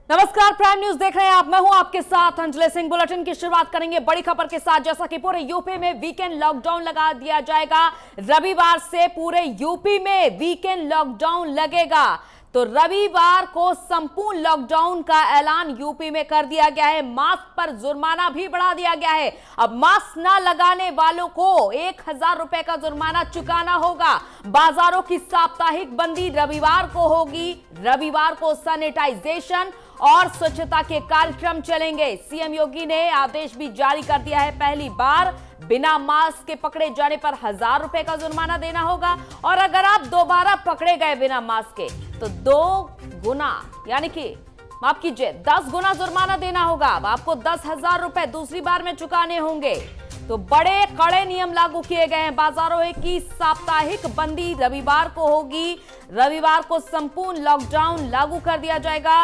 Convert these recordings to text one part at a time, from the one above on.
नमस्कार, prime news देख रहे हैं आप। मैं हूं आपके साथ अंजलि सिंह। बुलेटिन की शुरुआत करेंगे बड़ी खबर के साथ। जैसा कि पूरे यूपी में वीकेंड लॉकडाउन लगा दिया जाएगा। रविवार से पूरे यूपी में वीकेंड लॉकडाउन लगेगा। तो रविवार को संपूर्ण लॉकडाउन का ऐलान यूपी में कर दिया गया है। मास्क पर जुर्माना भी बढ़ा दिया गया है। अब मास्क ना लगाने वालों को 1000 रुपए का जुर्माना चुकाना होगा। बाजारों की साप्ताहिक बंदी रविवार को होगी। रविवार को सैनिटाइजेशन और स्वच्छता के कार्यक्रम चलेंगे। सीएम योगी ने आदेश भी जारी कर दिया है। पहली बार बिना मास्क के पकड़े जाने पर 1000 रुपए का जुर्माना देना होगा, और अगर आप दोबारा पकड़े गए बिना मास्क के तो 2 गुना यानी कि माफ कीजिए 10 गुना जुर्माना देना होगा। अब आपको 10,000 रुपए दूसरी बार में चुकाने होंगे। तो बड़े कड़े नियम लागू किए गए हैं। बाजारों की साप्ताहिक बंदी रविवार को होगी। रविवार को संपूर्ण लॉकडाउन लागू कर दिया जाएगा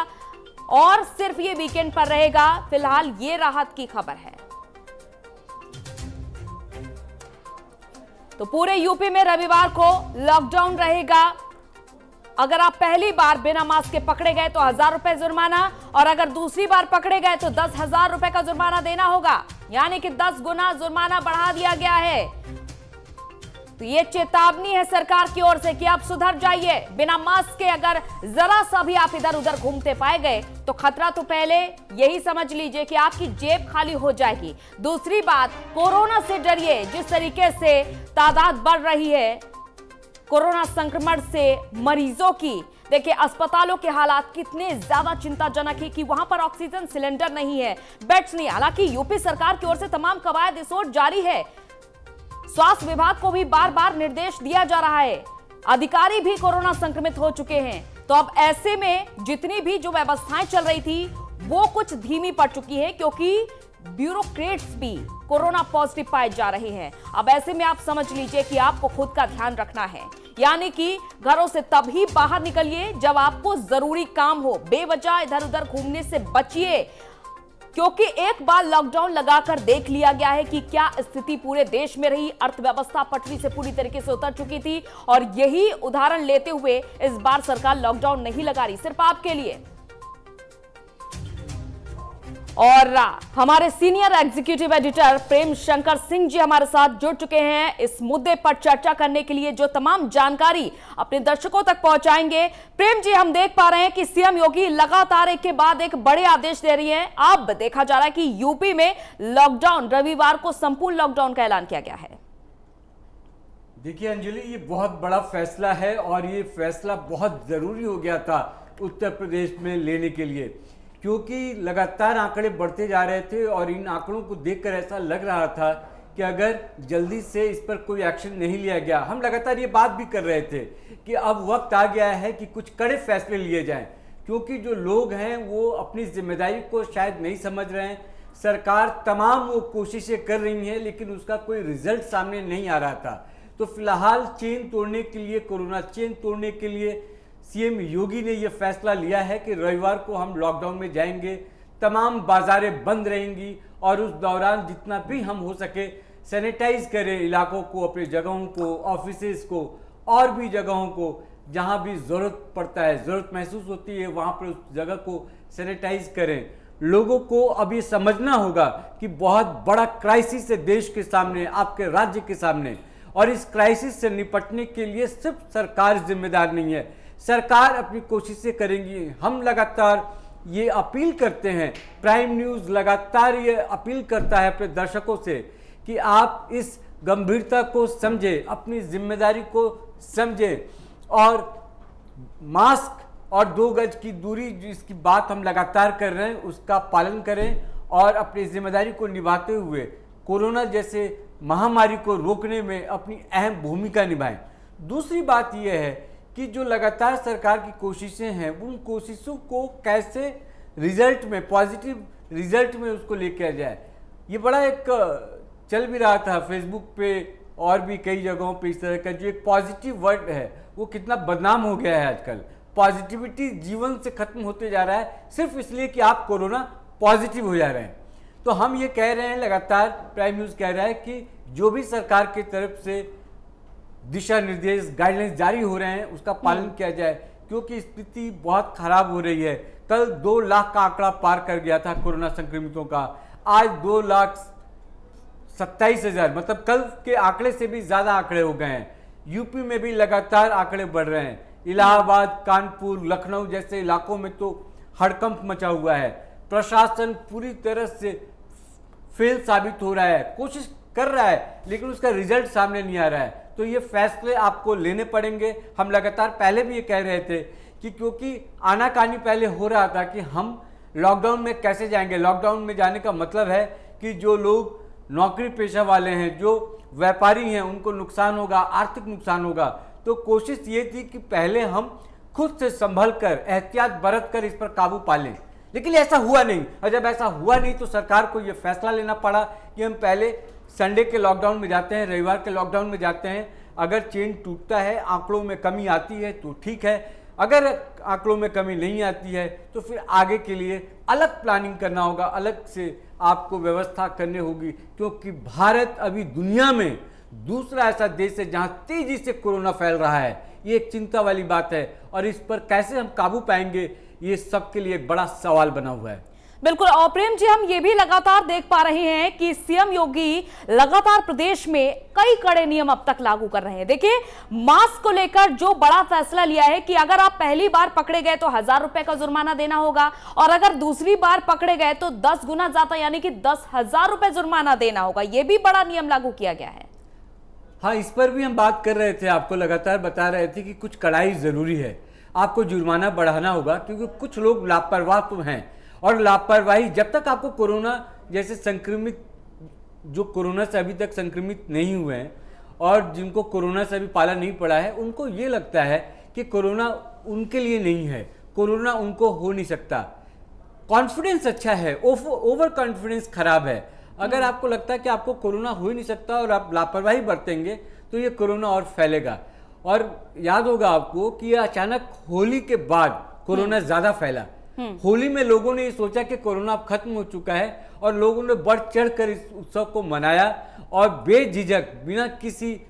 और सिर्फ ये वीकेंड पर रहेगा। फिलहाल ये राहत की खबर है। तो पूरे यूपी में रविवार को लॉकडाउन रहेगा। अगर आप पहली बार बिना मास्क के पकड़े गए तो 1000 रुपए जुर्माना, और अगर दूसरी बार पकड़े गए तो 10,000 रुपए का जुर्माना देना होगा। यानी कि 10 गुना जुर्माना बढ़ा दिया गया है। तो ये चेतावनी है सरकार की ओर से कि आप सुधर जाइए। बिना मास्क के अगर जरा सा भी आप इधर उधर घूमते पाए गए तो खतरा तो पहले यही समझ लीजिए कि आपकी जेब खाली हो जाएगी। दूसरी बात, कोरोना से डरिए। जिस तरीके से तादाद बढ़ रही है कोरोना संक्रमण से मरीजों की, देखिए अस्पतालों के हालात कितने ज्यादा चिंताजनक है कि वहां पर ऑक्सीजन सिलेंडर नहीं है, बेड्स नहीं। हालांकि यूपी सरकार की ओर से तमाम कवायद इस ओर जारी है। स्वास्थ्य विभाग को भी बार बार निर्देश दिया जा रहा है। अधिकारी भी कोरोना संक्रमित हो चुके हैं। तो अब ऐसे में जितनी भी जो व्यवस्थाएं चल रही थी वो कुछ धीमी पड़ चुकी है, क्योंकि ब्यूरोक्रेट्स भी कोरोना पॉजिटिव पाए जा रहे हैं। अब ऐसे में आप समझ लीजिए कि आपको खुद का ध्यान रखना है। यानी कि घरों से तभी बाहर निकलिए जब आपको जरूरी काम हो। बेवजह इधर उधर घूमने से बचिए, क्योंकि एक बार लॉकडाउन लगाकर देख लिया गया है कि क्या स्थिति पूरे देश में रही। अर्थव्यवस्था पटरी से पूरी तरीके से उतर चुकी थी, और यही उदाहरण लेते हुए इस बार सरकार लॉकडाउन नहीं लगा रही सिर्फ आपके लिए। और हमारे senior executive editor Prem Shankar Singh ji हमारे साथ जुड़ चुके हैं इस मुद्दे पर चर्चा करने के लिए, जो तमाम जानकारी अपने दर्शकों तक पहुंचाएंगे। प्रेम जी, हम देख पा रहे हैं कि सीएम योगी लगातार एक के बाद एक बड़े आदेश दे रही हैं। अब देखा जा रहा है कि यूपी में लॉकडाउन, रविवार को संपूर्ण लॉकडाउन का ऐलान किया गया है। देखिए अंजलि, ये बहुत बड़ा फैसला है और ये फैसला बहुत ज़रूरी हो गया था उत्तर प्रदेश में लेने के लिए, क्योंकि लगातार आंकड़े बढ़ते जा रहे थे और इन आंकड़ों को देखकर ऐसा लग रहा था कि अगर जल्दी से इस पर कोई एक्शन नहीं लिया गया, हम लगातार ये बात भी कर रहे थे कि अब वक्त आ गया है कि कुछ कड़े फैसले लिए जाएं, क्योंकि जो लोग हैं वो अपनी जिम्मेदारी को शायद नहीं समझ रहे हैं। सरकार तमाम वो कोशिशें कर रही है लेकिन उसका कोई रिजल्ट सामने नहीं आ रहा था। तो फिलहाल चेन तोड़ने के लिए, कोरोना चेन तोड़ने के लिए सीएम योगी ने यह फैसला लिया है कि रविवार को हम लॉकडाउन में जाएंगे। तमाम बाजारें बंद रहेंगी और उस दौरान जितना भी हम हो सके सैनिटाइज करें इलाकों को, अपनी जगहों को, ऑफिसेज को और भी जगहों को। जहां भी ज़रूरत पड़ता है, ज़रूरत महसूस होती है, वहां पर उस जगह को सैनिटाइज करें। लोगों को अब ये समझना होगा कि बहुत बड़ा क्राइसिस है देश के सामने, आपके राज्य के सामने, और इस क्राइसिस से निपटने के लिए सिर्फ सरकार जिम्मेदार नहीं है। सरकार अपनी कोशिशें करेंगी। हम लगातार ये अपील करते हैं, प्राइम न्यूज़ लगातार ये अपील करता है अपने दर्शकों से कि आप इस गंभीरता को समझें, अपनी जिम्मेदारी को समझें और मास्क और 2 गज की दूरी जिसकी बात हम लगातार कर रहे हैं उसका पालन करें और अपनी जिम्मेदारी को निभाते हुए कोरोना जैसे महामारी को रोकने में अपनी अहम भूमिका निभाएं। दूसरी बात यह है कि जो लगातार सरकार की कोशिशें हैं उन कोशिशों को कैसे रिजल्ट में, पॉजिटिव रिजल्ट में उसको लेके आ जाए। ये बड़ा एक चल भी रहा था फेसबुक पे और भी कई जगहों पे, इस तरह का जो एक पॉजिटिव वर्ड है वो कितना बदनाम हो गया है आजकल। पॉजिटिविटी जीवन से खत्म होते जा रहा है सिर्फ इसलिए कि आप कोरोना पॉजिटिव हो जा रहे हैं। तो हम ये कह रहे हैं, लगातार प्राइम न्यूज़ कह रहा है कि जो भी सरकार की तरफ से दिशा निर्देश, गाइडलाइंस जारी हो रहे हैं उसका पालन किया जाए, क्योंकि स्थिति बहुत खराब हो रही है। कल 2 लाख का आंकड़ा पार कर गया था कोरोना संक्रमितों का, आज 2,27,000, मतलब कल के आंकड़े से भी ज्यादा आंकड़े हो गए हैं। यूपी में भी लगातार आंकड़े बढ़ रहे हैं। इलाहाबाद, कानपुर, लखनऊ जैसे इलाकों में तो हड़कंप मचा हुआ है। प्रशासन पूरी तरह से फेल साबित हो रहा है, कोशिश कर रहा है लेकिन उसका रिजल्ट सामने नहीं आ रहा है। तो ये फैसले आपको लेने पड़ेंगे। हम लगातार पहले भी ये कह रहे थे कि क्योंकि आनाकानी पहले हो रहा था कि हम लॉकडाउन में कैसे जाएंगे। लॉकडाउन में जाने का मतलब है कि जो लोग नौकरी पेशा वाले हैं, जो व्यापारी हैं, उनको नुकसान होगा, आर्थिक नुकसान होगा। तो कोशिश ये थी कि पहले हम खुद से संभल कर, एहतियात बरत कर इस पर काबू पा लें, लेकिन ऐसा हुआ नहीं। और जब ऐसा हुआ नहीं तो सरकार को यह फैसला लेना पड़ा कि हम पहले संडे के लॉकडाउन में जाते हैं, रविवार के लॉकडाउन में जाते हैं। अगर चेन टूटता है, आंकड़ों में कमी आती है तो ठीक है, अगर आंकड़ों में कमी नहीं आती है तो फिर आगे के लिए अलग प्लानिंग करना होगा, अलग से आपको व्यवस्था करनी होगी। क्योंकि भारत अभी दुनिया में दूसरा ऐसा देश है जहां तेजी से कोरोना फैल रहा है। ये एक चिंता वाली बात है और इस पर कैसे हम काबू पाएंगे, ये सबके लिए एक बड़ा सवाल बना हुआ है। बिल्कुल। और प्रेम जी, हम ये भी लगातार देख पा रहे हैं कि सीएम योगी लगातार प्रदेश में कई कड़े नियम अब तक लागू कर रहे हैं। देखिए, मास्क को लेकर जो बड़ा फैसला लिया है कि अगर आप पहली बार पकड़े गए तो 1,000 रुपए का जुर्माना देना होगा, और अगर दूसरी बार पकड़े गए तो 10 गुना ज्यादा यानी कि 10,000 रुपए जुर्माना देना होगा। यह भी बड़ा नियम लागू किया गया है। हाँ, इस पर भी हम बात कर रहे थे, आपको लगातार बता रहे थे कि कुछ कड़ाई जरूरी है, आपको जुर्माना बढ़ाना होगा क्योंकि कुछ लोग लापरवाह तो हैं। और लापरवाही, जब तक आपको कोरोना जैसे संक्रमित, जो कोरोना से अभी तक संक्रमित नहीं हुए हैं और जिनको कोरोना से अभी पाला नहीं पड़ा है, उनको ये लगता है कि कोरोना उनके लिए नहीं है, कोरोना उनको हो नहीं सकता। कॉन्फिडेंस अच्छा है, ओवर कॉन्फिडेंस खराब है। अगर आपको लगता है कि आपको कोरोना हो ही नहीं सकता और आप लापरवाही बरतेंगे तो ये कोरोना और फैलेगा। और याद होगा आपको कि अचानक होली के बाद कोरोना ज्यादा फैला। होली में लोगों ने ये सोचा कि कोरोना अब खत्म हो चुका है और लोगों ने बढ़ चढ़ कर इस उत्सव को मनाया और बेझिझक, बिना किसी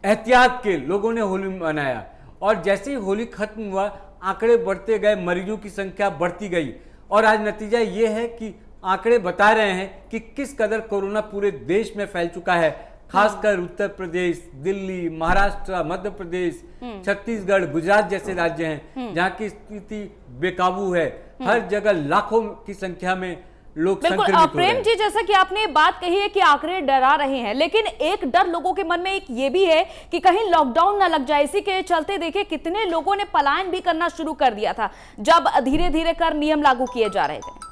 एहतियात के लोगों ने होली मनाया। और जैसे ही होली खत्म हुआ, आंकड़े बढ़ते गए, मरीजों की संख्या बढ़ती गई और आज नतीजा ये है कि आंकड़े बता रहे हैं कि किस कदर कोरोना पूरे देश में फैल चुका है। खासकर उत्तर प्रदेश, दिल्ली, महाराष्ट्र, मध्य प्रदेश, छत्तीसगढ़, गुजरात जैसे राज्य हैं जहां की स्थिति बेकाबू है। हर जगह लाखों की संख्या में लोग संक्रमित हो रहे हैं। प्रेम जी, जैसा कि आपने बात कही है कि आंकड़े डरा रहे हैं, लेकिन एक डर लोगों के मन में एक ये भी है कि कहीं लॉकडाउन ना लग जाए। इसी के चलते देखिए कितने लोगों ने पलायन भी करना शुरू कर दिया था जब धीरे धीरे कर नियम लागू किए जा रहे थे।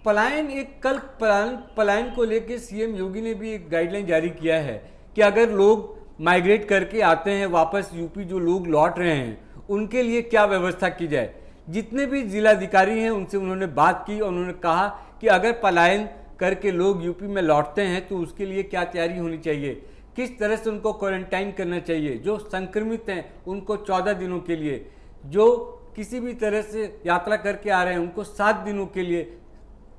पलायन को लेकर सीएम योगी ने भी एक गाइडलाइन जारी किया है कि अगर लोग माइग्रेट करके आते हैं वापस यूपी, जो लोग लौट रहे हैं उनके लिए क्या व्यवस्था की जाए। जितने भी जिलाधिकारी हैं उनसे उन्होंने बात की और उन्होंने कहा कि अगर पलायन करके लोग यूपी में लौटते हैं तो उसके लिए क्या तैयारी होनी चाहिए, किस तरह से उनको क्वारंटाइन करना चाहिए। जो संक्रमित हैं उनको 14 दिनों के लिए, जो किसी भी तरह से यात्रा करके आ रहे हैं उनको 7 दिनों के लिए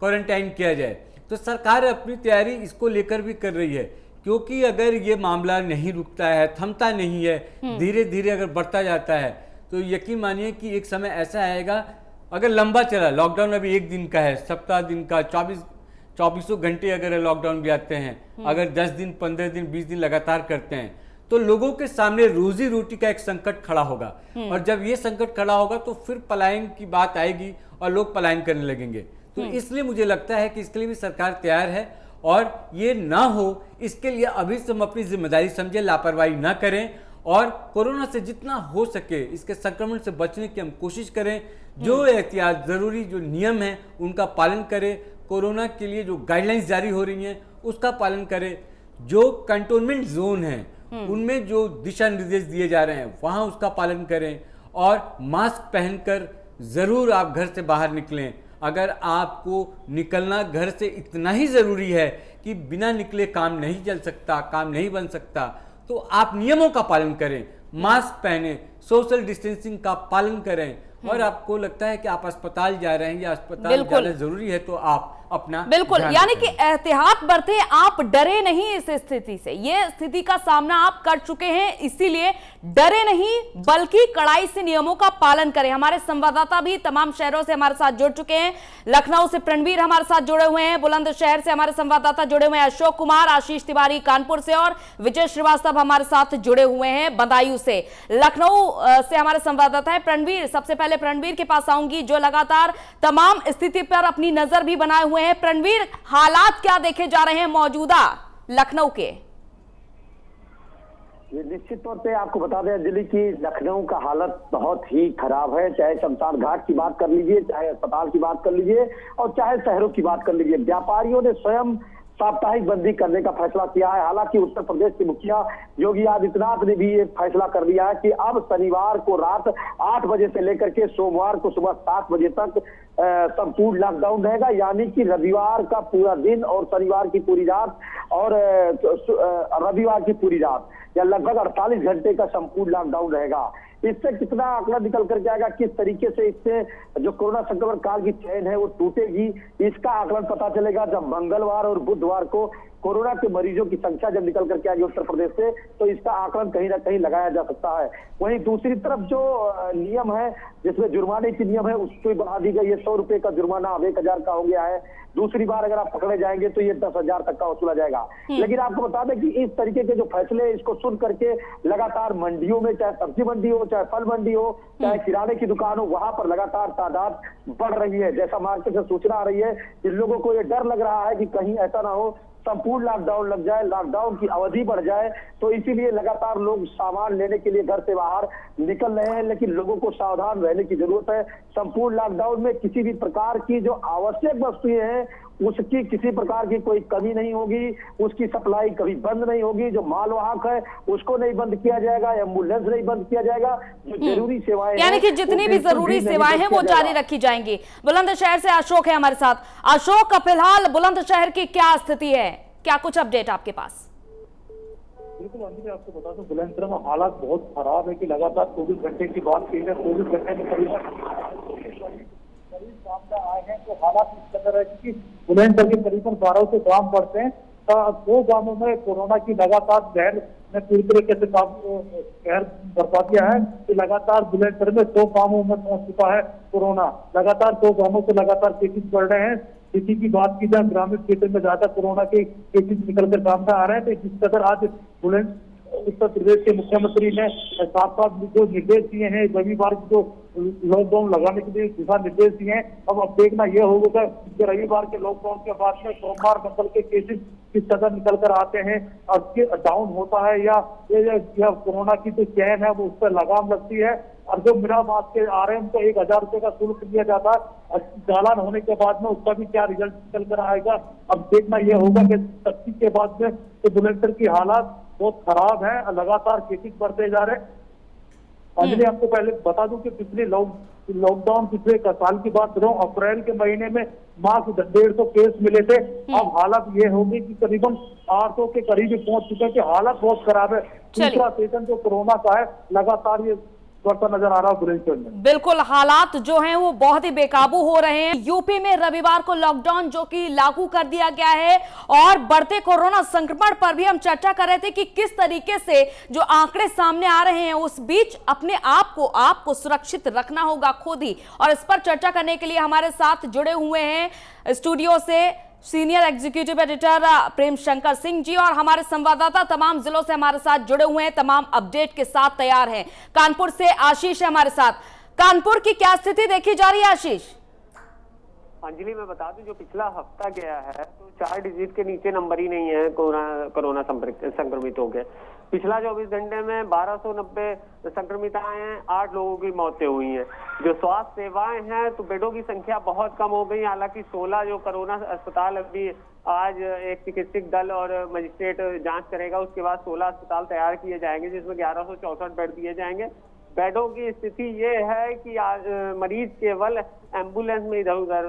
क्वारंटाइन किया जाए। तो सरकार अपनी तैयारी इसको लेकर भी कर रही है, क्योंकि अगर ये मामला नहीं रुकता है, थमता नहीं है, धीरे धीरे अगर बढ़ता जाता है तो यकीन मानिए कि एक समय ऐसा आएगा, अगर लंबा चला, लॉकडाउन अभी 1 दिन का है, सप्ताह दिन का, 24 घंटे अगर लॉकडाउन भी आते हैं, अगर 10 दिन, 15 दिन, 20 दिन लगातार करते हैं तो लोगों के सामने रोजी रोटी का एक संकट खड़ा होगा। और जब ये संकट खड़ा होगा तो फिर पलायन की बात आएगी और लोग पलायन करने लगेंगे। तो इसलिए मुझे लगता है कि इसके लिए भी सरकार तैयार है और ये ना हो, इसके लिए अभी से हम अपनी जिम्मेदारी समझे, लापरवाही ना करें और कोरोना से जितना हो सके इसके संक्रमण से बचने की हम कोशिश करें। जो एहतियात जरूरी, जो नियम है उनका पालन करें। कोरोना के लिए जो गाइडलाइंस जारी हो रही हैं उसका पालन करें। जो कंटोनमेंट जोन है उनमें जो दिशा निर्देश दिए जा रहे हैं वहां उसका पालन करें और मास्क पहनकर जरूर आप घर से बाहर निकलें। अगर आपको निकलना घर से इतना ही ज़रूरी है कि बिना निकले काम नहीं चल सकता, काम नहीं बन सकता, तो आप नियमों का पालन करें, मास्क पहने, सोशल डिस्टेंसिंग का पालन करें, और आपको लगता है कि आप अस्पताल जा रहे हैं या अस्पताल जाना जरूरी है तो आप अपना बिल्कुल, यानी कि एहतियात बरतें, आप डरे नहीं इस स्थिति से। ये स्थिति का सामना आप कर चुके हैं, इसीलिए डरे नहीं बल्कि कड़ाई से नियमों का पालन करें। हमारे संवाददाता भी तमाम शहरों से हमारे साथ जुड़ चुके हैं। लखनऊ से रणवीर हमारे साथ जुड़े हुए हैं, बुलंदशहर से हमारे संवाददाता जुड़े हुए हैं अशोक कुमार, आशीष तिवारी कानपुर से, और विजय श्रीवास्तव हमारे साथ जुड़े हुए हैं बदायूं से। लखनऊ से हमारे संवाददाता है रणवीर। सबसे पहले रणवीर के पास आऊंगी, जो लगातार तमाम स्थिति पर अपनी नजर भी बनाए हुए हैं। रणवीर, हालात क्या देखे जा रहे हैं मौजूदा लखनऊ के? ये निश्चित तौर पे आपको बता दें अंजलि की लखनऊ का हालत बहुत ही खराब है। चाहे शमशान घाट की बात कर लीजिए, चाहे अस्पताल की बात कर लीजिए, और चाहे शहरों की बात कर लीजिए, व्यापारियों ने स्वयं साप्ताहिक बंदी करने का फैसला किया है। हालांकि उत्तर प्रदेश के मुखिया योगी आदित्यनाथ ने भी ये फैसला कर लिया है कि अब शनिवार को रात 8 बजे से लेकर के सोमवार को सुबह 7 बजे तक संपूर्ण लॉकडाउन रहेगा। यानी कि रविवार का पूरा दिन और शनिवार की पूरी रात और रविवार की पूरी रात, या लगभग 48 घंटे का संपूर्ण लॉकडाउन रहेगा। इससे कितना आंकड़ा निकल करके आएगा, किस तरीके से इससे जो कोरोना संक्रमण काल की चेन है वो टूटेगी, इसका आकलन पता चलेगा जब मंगलवार और बुधवार को कोरोना के मरीजों की संख्या जब निकल करके आएगी उत्तर प्रदेश से, तो इसका आकलन कहीं ना कहीं लगाया जा सकता है। वहीं दूसरी तरफ जो नियम है, जिसमें जुर्माने की नियम है, उसको बढ़ा दी गई है। 100 रुपए का जुर्माना अब 1000 का हो गया है। दूसरी बार अगर आप पकड़े जाएंगे तो ये 10,000 तक का वसूला जाएगा। लेकिन आपको बता दें कि इस तरीके के जो फैसले, इसको सुन करके लगातार मंडियों में, चाहे सब्जी मंडी हो, चाहे फल मंडी हो, चाहे किराने की दुकान हो, वहां पर लगातार तादाद बढ़ रही है। जैसा मार्केट से सूचना आ रही है, इन लोगों को ये डर लग रहा है कि कहीं ऐसा ना हो संपूर्ण लॉकडाउन लग जाए, लॉकडाउन की अवधि बढ़ जाए, तो इसीलिए लगातार लोग सामान लेने के लिए घर से बाहर निकल रहे हैं। लेकिन लोगों को सावधान रहने की जरूरत है। संपूर्ण लॉकडाउन में किसी भी प्रकार की जो आवश्यक वस्तुएं हैं उसकी किसी प्रकार की कोई कमी नहीं होगी, उसकी सप्लाई कभी बंद नहीं होगी। जो मालवाहक है उसको नहीं बंद किया जाएगा, एम्बुलेंस नहीं बंद किया जाएगा। जो जरूरी सेवाएं, यानी कि जितनी भी जरूरी सेवाएं हैं वो जारी रखी जाएंगी। बुलंदशहर से अशोक है हमारे साथ। अशोक, फिलहाल बुलंदशहर की क्या स्थिति है, क्या कुछ अपडेट आपके पास? बिल्कुल अंजलि, आपको बता दूं बुलंदशहर में हालात बहुत खराब है कि लगातार 24 घंटे की बात की जाए, 24 घंटे में करीब सामने आए हैं। तो हालात इस कदर है कि बुलंदशहर के करीबन 12 से गांव पड़ते हैं। 2 गांवों में कोरोना की लगातार लहर ने पूरी तरीके से कहर बरपा दिया है कि लगातार बुलंदशहर में 2 गांवों में पहुंच चुका है कोरोना। लगातार 2 गांवों से लगातार केसेस बढ़ रहे हैं। इसी की बात की जाए, ग्रामीण क्षेत्र में ज्यादा कोरोना के केसेस निकलकर सामने आ रहे हैं। तो जिस कदर आज उत्तर प्रदेश के मुख्यमंत्री ने साफ साफ जो निर्देश दिए हैं, रविवार को लॉकडाउन लगाने के लिए दिशा निर्देश दिए हैं। अब देखना यह होगा कि रविवार के लॉकडाउन के बाद में सोमवार मंगल के केसेस किस कदर निकल कर आते हैं और डाउन होता है या कोरोना की जो चैन है वो उस पर लगाम लगती है। और जो बिना मास्क के आ रहे हैं उनको 1000 रुपए का शुल्क दिया जाता है। चालान होने के बाद में उसका भी क्या रिजल्ट निकल कर आएगा, अब देखना यह होगा कि सख्ती के बाद में तो बुलंदशहर की हालात बहुत खराब है। लगातार केसेस बढ़ते जा रहे हैं। अंजलि, आपको पहले बता दूं कि पिछले लॉकडाउन पिछले साल की बात करूं, अप्रैल के महीने में मात्र 150 केस मिले थे। अब हालत ये होगी कि करीबन 800 के करीब पहुंच चुके हैं कि हालत बहुत खराब है। दूसरा सेशन जो कोरोना का है लगातार ये बढ़ता नजर आ रहा है बुलंदशहर में। बिल्कुल, हालात जो हैं वो बहुत ही बेकाबू हो रहे हैं। यूपी में रविवार को लॉकडाउन जो कि लागू कर दिया गया है, और बढ़ते कोरोना संक्रमण पर भी हम चर्चा कर रहे थे कि किस तरीके से जो आंकड़े सामने आ रहे हैं उस बीच अपने आप को सुरक्षित रखना होगा खुद ही। और इस पर चर्चा करने के लिए हमारे साथ जुड़े हुए हैं स्टूडियो से senior executive editor Prem Shankar Singh ji, और हमारे संवाददाता तमाम जिलों से हमारे साथ जुड़े हुए हैं, तमाम अपडेट के साथ तैयार हैं। कानपुर से आशीष है हमारे साथ। कानपुर की क्या स्थिति देखी जा रही है आशीष? अंजलि, मैं बता दूं जो पिछला हफ्ता गया है तो 4 डिजिट के नीचे नंबर ही नहीं है कोरोना संक्रमित हो गए। पिछला 24 घंटे में 1290 संक्रमित आए हैं, 8 लोगों की मौतें हुई हैं। जो स्वास्थ्य सेवाएं हैं तो बेडों की संख्या बहुत कम हो गई। हालांकि 16 जो कोरोना अस्पताल अभी आज एक चिकित्सक दल और मजिस्ट्रेट जांच करेगा, उसके बाद 16 अस्पताल तैयार किए जाएंगे जिसमें 1164 बेड दिए जाएंगे। बेडों की स्थिति ये है कि मरीज केवल एम्बुलेंस में इधर उधर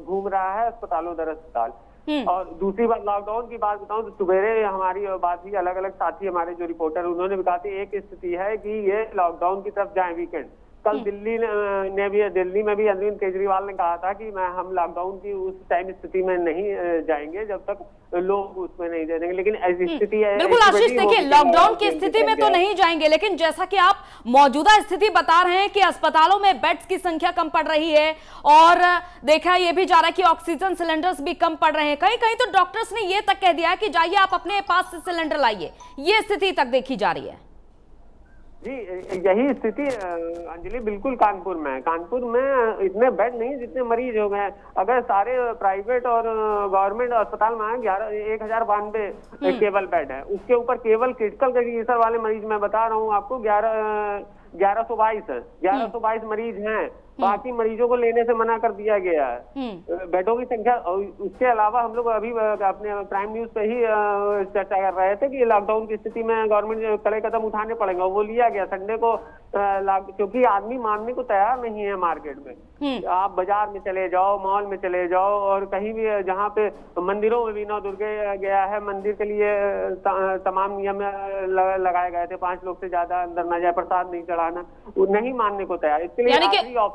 घूम रहा है, अस्पतालों दर अस्पताल। और दूसरी बात लॉकडाउन की बात बताऊं तो सुबेरे हमारी बात हुई, अलग अलग साथी हमारे जो रिपोर्टर उन्होंने भी कहा था एक स्थिति है कि ये लॉकडाउन की तरफ जाए वीकेंड। कल दिल्ली में भी अरविंद केजरीवाल ने कहा था कि हम लॉकडाउन की उस टाइम स्थिति में नहीं जाएंगे जब तक लोग उसमें नहीं जाएंगे, लेकिन ऐसी स्थिति है। बिल्कुल आशीष, देखिए लॉकडाउन की स्थिति में तो नहीं जाएंगे, लेकिन जैसा कि आप मौजूदा स्थिति बता रहे हैं कि अस्पतालों में बेड्स की संख्या कम पड़ रही है और देखा ये भी जा रहा है कि ऑक्सीजन सिलेंडर्स भी कम पड़ रहे हैं। कहीं कहीं तो डॉक्टर्स ने ये तक कह दिया है कि जाइए आप अपने पास से सिलेंडर लाइए, ये स्थिति तक देखी जा रही है। जी यही स्थिति अंजलि बिल्कुल कानपुर में इतने बेड नहीं जितने मरीज हो गए। अगर सारे प्राइवेट और गवर्नमेंट अस्पताल में 1092 केवल बेड है, उसके ऊपर केवल क्रिटिकल कंडीशन वाले मरीज मैं बता रहा हूँ आपको 1122 मरीज हैं। बाकी मरीजों को लेने से मना कर दिया गया है। बेडों की संख्या, उसके अलावा हम लोग अभी अपने प्राइम न्यूज पे ही चर्चा कर रहे थे कि लॉकडाउन की स्थिति में गवर्नमेंट कड़े कदम उठाने पड़ेंगे, वो लिया गया संडे को, क्योंकि आदमी मानने को तैयार नहीं है। मार्केट में आप बाजार में चले जाओ, मॉल में चले जाओ और कहीं भी जहाँ पे मंदिरों में भी नौ दुर्गे गया है, मंदिर के लिए तमाम नियम लगाए गए थे, 5 लोग से ज्यादा अंदर न जाए, प्रसाद नहीं चढ़ाना, वो नहीं मानने को तैयार। इसके लिए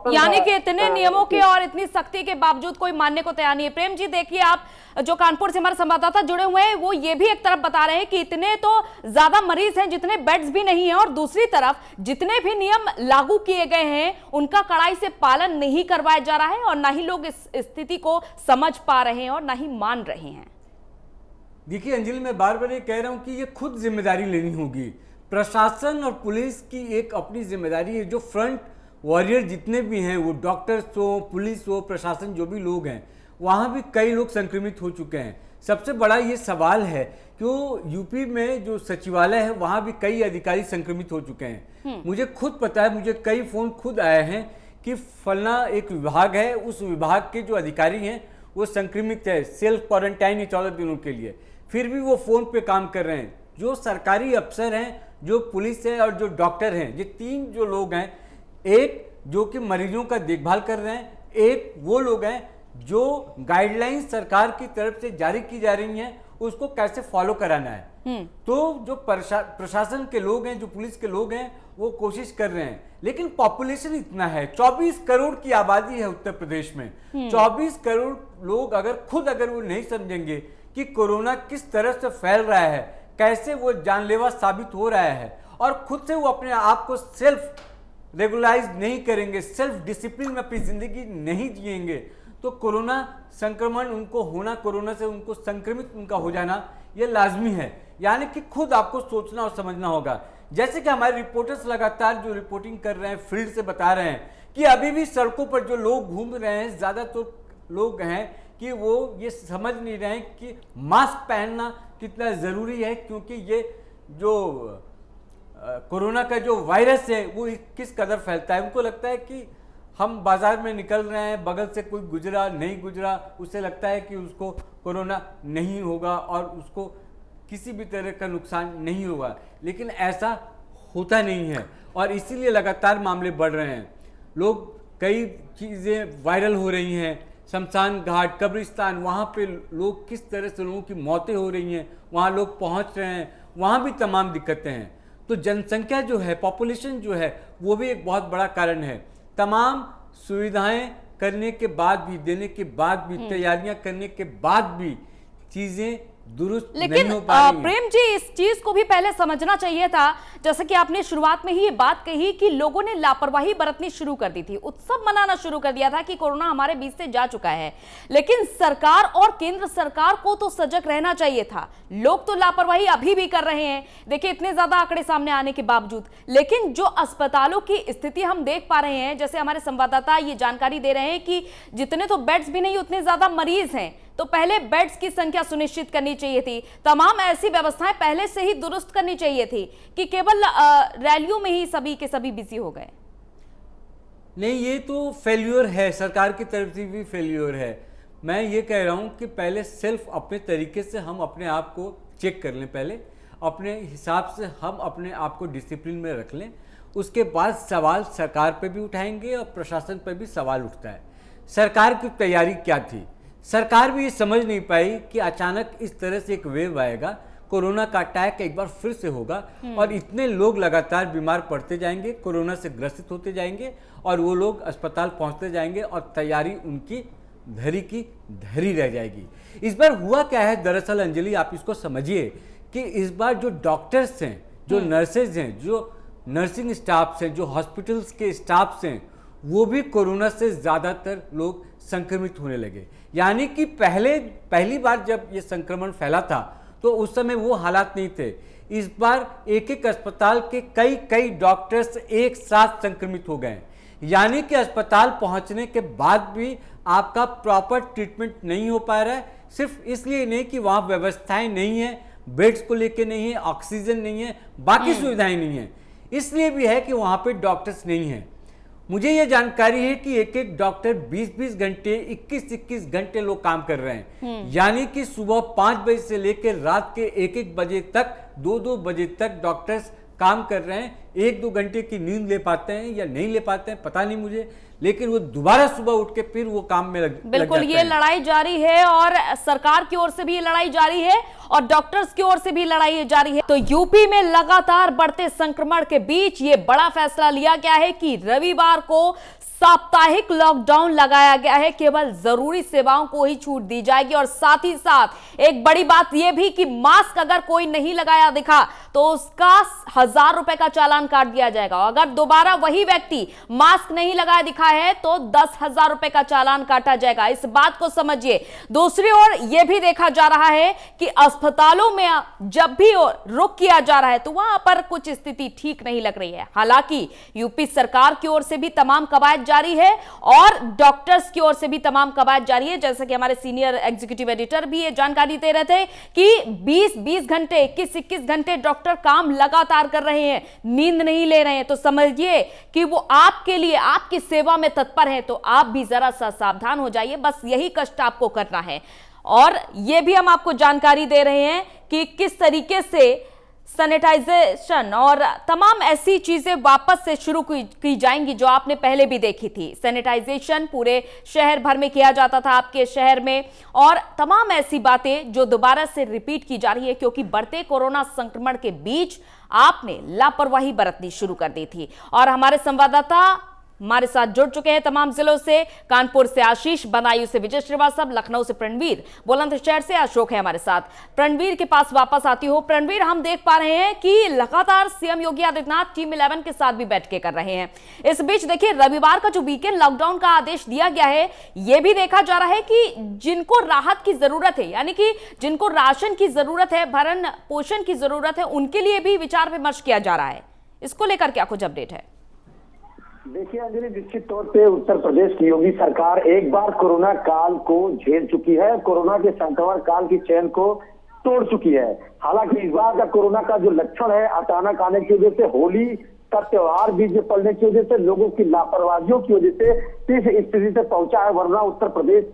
यानी कि इतने नियमों के और इतनी सख्ती के बावजूद कोई मानने को तैयार नहीं है। प्रेम जी देखिए, आप जो कानपुर से हमारे संवाददाता जुड़े हुए हैं वो ये भी एक तरफ बता रहे हैं कि इतने तो ज्यादा मरीज हैं जितने बेड्स भी नहीं है, और दूसरी तरफ जितने भी नियम लागू किए गए हैं उनका कड़ाई से पालन नहीं करवाया जा रहा है और ना ही लोग इस स्थिति को समझ पा रहे हैं और ना ही मान रहे हैं। देखिए अंजलि, मैं बार बार ये कह रहा हूं कि ये खुद जिम्मेदारी लेनी होगी। प्रशासन और पुलिस की एक अपनी जिम्मेदारी है। जो फ्रंट वॉरियर जितने भी हैं, वो डॉक्टर्स हो, पुलिस हो, प्रशासन, जो भी लोग हैं, वहाँ भी कई लोग संक्रमित हो चुके हैं। सबसे बड़ा ये सवाल है कि यूपी में जो सचिवालय है वहाँ भी कई अधिकारी संक्रमित हो चुके हैं। मुझे खुद पता है, मुझे कई फोन खुद आए हैं कि फलना एक विभाग है, उस विभाग के जो अधिकारी हैं वो संक्रमित है, सेल्फ क्वारंटाइन है 14 दिनों के लिए, फिर भी वो फोन पे काम कर रहे हैं। जो सरकारी अफसर हैं, जो पुलिस है और जो डॉक्टर हैं, ये 3 जो लोग हैं, एक जो कि मरीजों का देखभाल कर रहे हैं, एक वो लोग हैं जो गाइडलाइंस सरकार की तरफ से जारी की जा रही हैं उसको कैसे फॉलो कराना है। तो जो प्रशासन के लोग हैं, जो पुलिस के लोग हैं, वो कोशिश कर रहे हैं, लेकिन पॉपुलेशन इतना है, 24 करोड़ की आबादी है उत्तर प्रदेश में। 24 करोड़ लोग अगर वो नहीं समझेंगे कि कोरोना किस तरह से फैल रहा है, कैसे वो जानलेवा साबित हो रहा है, और खुद से वो अपने आप को सेल्फ रेगुलाइज नहीं करेंगे, सेल्फ डिसिप्लिन में अपनी जिंदगी नहीं जिएंगे, तो कोरोना संक्रमण उनको होना, कोरोना से उनको संक्रमित उनका हो जाना ये लाजमी है। यानी कि खुद आपको सोचना और समझना होगा। जैसे कि हमारे रिपोर्टर्स लगातार जो रिपोर्टिंग कर रहे हैं, फील्ड से बता रहे हैं कि अभी भी सड़कों पर जो लोग घूम रहे हैं, ज़्यादातर लोग हैं कि वो ये समझ नहीं रहे हैं कि मास्क पहनना कितना ज़रूरी है, क्योंकि ये जो कोरोना का जो वायरस है वो किस कदर फैलता है। उनको लगता है कि हम बाजार में निकल रहे हैं, बगल से कोई गुजरा नहीं गुजरा, उससे लगता है कि उसको कोरोना नहीं होगा और उसको किसी भी तरह का नुकसान नहीं होगा, लेकिन ऐसा होता नहीं है और इसीलिए लगातार मामले बढ़ रहे हैं। लोग, कई चीज़ें वायरल हो रही हैं, शमशान घाट, कब्रिस्तान, वहाँ पे लोग किस तरह से लोगों की मौतें हो रही हैं, वहाँ लोग पहुँच रहे हैं, वहाँ भी तमाम दिक्कतें हैं। तो जनसंख्या जो है, पॉपुलेशन जो है, वो भी एक बहुत बड़ा कारण है। तमाम सुविधाएं करने के बाद भी, देने के बाद भी, तैयारियां करने के बाद भी चीजें दुरुस्त नहीं हो पा रही। प्रेम जी, इस चीज को भी पहले समझना चाहिए था, जैसे कि आपने शुरुआत में ही ये बात कही कि लोगों ने लापरवाही बरतनी शुरू कर दी थी, उत्सव मनाना शुरू कर दिया था कि कोरोना हमारे बीच से जा चुका है, लेकिन सरकार और केंद्र सरकार को तो सजग रहना चाहिए था। लोग तो लापरवाही अभी भी कर रहे हैं, देखिए इतने ज्यादा आंकड़े सामने आने के बावजूद। लेकिन जो अस्पतालों की स्थिति हम देख पा रहे हैं, जैसे हमारे संवाददाता ये जानकारी दे रहे हैं कि जितने तो बेड्स भी नहीं, उतने ज्यादा मरीज हैं, तो पहले बेड्स की संख्या सुनिश्चित करनी चाहिए थी। तमाम ऐसी व्यवस्थाएं पहले से ही दुरुस्त करनी चाहिए थी कि केवल रैलियों में ही सभी के सभी बिजी हो गए। नहीं, ये तो फेल्यूर है, सरकार की तरफ से भी फेल्यूर है। मैं ये कह रहा हूँ कि पहले सेल्फ अपने तरीके से हम अपने आप को चेक कर लें, पहले अपने हिसाब से हम अपने आप को डिसिप्लिन में रख लें, उसके बाद सवाल सरकार पे भी उठाएंगे और प्रशासन पे भी सवाल उठता है। सरकार की तैयारी क्या थी? सरकार भी ये समझ नहीं पाई कि अचानक इस तरह से एक वेव आएगा, कोरोना का अटैक एक बार फिर से होगा और इतने लोग लगातार बीमार पड़ते जाएंगे, कोरोना से ग्रसित होते जाएंगे और वो लोग अस्पताल पहुंचते जाएंगे और तैयारी उनकी धरी की धरी रह जाएगी। इस बार हुआ क्या है दरअसल अंजलि, आप इसको समझिए कि इस बार जो डॉक्टर्स हैं, जो नर्सेज हैं, जो नर्सिंग स्टाफ्स हैं, जो हॉस्पिटल्स के स्टाफ्स हैं, वो भी कोरोना से ज़्यादातर लोग संक्रमित होने लगे। यानी कि पहली बार जब ये संक्रमण फैला था तो उस समय वो हालात नहीं थे। इस बार एक एक अस्पताल के कई डॉक्टर्स एक साथ संक्रमित हो गए। यानी कि अस्पताल पहुंचने के बाद भी आपका प्रॉपर ट्रीटमेंट नहीं हो पा रहा है। सिर्फ इसलिए नहीं कि वहाँ व्यवस्थाएं नहीं है, बेड्स को लेके नहीं है, ऑक्सीजन नहीं है, बाकी सुविधाएं नहीं है, इसलिए भी है कि वहाँ पे डॉक्टर्स नहीं हैं। मुझे ये जानकारी है कि एक एक डॉक्टर 20-20 घंटे, 21-21 घंटे लोग काम कर रहे हैं। यानी कि सुबह 5 बजे से लेकर रात के 1-1 बजे तक, 2-2 बजे तक डॉक्टर्स काम कर रहे हैं। 1-2 घंटे की नींद ले पाते हैं या नहीं ले पाते हैं पता नहीं मुझे, लेकिन वो दोबारा सुबह उठ के फिर वो काम में लग बिल्कुल ये लड़ाई जारी है और सरकार की ओर से भी ये लड़ाई जारी है और डॉक्टर्स की ओर से भी लड़ाई जारी है। तो यूपी में लगातार बढ़ते संक्रमण के बीच ये बड़ा फैसला लिया गया है कि रविवार को साप्ताहिक लॉकडाउन लगाया गया है। केवल जरूरी सेवाओं को ही छूट दी जाएगी और साथ ही साथ एक बड़ी बात यह भी कि मास्क अगर कोई नहीं लगाया दिखा तो उसका 1000 रुपए का चालान काट दिया जाएगा। अगर दोबारा वही व्यक्ति मास्क नहीं लगाया दिखा है तो 10,000 रुपए का चालान काटा जाएगा। इस बात को समझिए। दूसरी ओर यह भी देखा जा रहा है कि अस्पतालों में जब भी रुक किया जा रहा है तो वहां पर कुछ स्थिति ठीक नहीं लग रही है। हालांकि यूपी सरकार की ओर से भी तमाम कवायद जारी है और डॉक्टर्स की ओर से भी तमाम कवायद जारी है। जैसा कि हमारे सीनियर एग्जीक्यूटिव एडिटर भी ये जानकारी दे रहे थे कि 20-20 घंटे, 21-21 घंटे डॉक्टर काम लगातार कर रहे हैं, नींद नहीं ले रहे हैं। तो समझिए कि वो आपके लिए, आपकी सेवा में तत्पर है। तो आप भी जरा सा सावधान हो जाइए, बस यही कष्ट आपको करना है। और ये भी हम आपको जानकारी दे रहे हैं कि किस तरीके से सैनिटाइजेशन और तमाम ऐसी चीजें वापस से शुरू की जाएंगी जो आपने पहले भी देखी थी। सैनिटाइजेशन पूरे शहर भर में किया जाता था, आपके शहर में, और तमाम ऐसी बातें जो दोबारा से रिपीट की जा रही है क्योंकि बढ़ते कोरोना संक्रमण के बीच आपने लापरवाही बरतनी शुरू कर दी थी। और हमारे संवाददाता हमारे साथ जुड़ चुके हैं तमाम जिलों से। कानपुर से आशीष, बदायूं से विजय श्रीवास्तव, लखनऊ से प्रणवीर, बुलंदशहर से अशोक है हमारे साथ। प्रणवीर के पास वापस आती हो। प्रणवीर, हम देख पा रहे हैं कि लगातार सीएम योगी आदित्यनाथ टीम 11 के साथ भी बैठकें कर रहे हैं। इस बीच देखिए रविवार का जो वीकेंड लॉकडाउन का आदेश दिया गया है, यह भी देखा जा रहा है कि जिनको राहत की जरूरत है, यानी कि जिनको राशन की जरूरत है, भरण पोषण की जरूरत है, उनके लिए भी विचार विमर्श किया जा रहा है। इसको लेकर क्या कुछ अपडेट है? देखिए अंजलि, निश्चित तौर पे उत्तर प्रदेश की योगी सरकार एक बार कोरोना काल को झेल चुकी है, कोरोना के संक्रमण काल की चेन को तोड़ चुकी है। हालांकि इस बार का कोरोना का जो लक्षण है अचानक आने की वजह से, होली का त्योहार बीच में पड़ने की वजह से, लोगों की लापरवाहियों की वजह से इस स्थिति से पहुंचा है। वरना उत्तर प्रदेश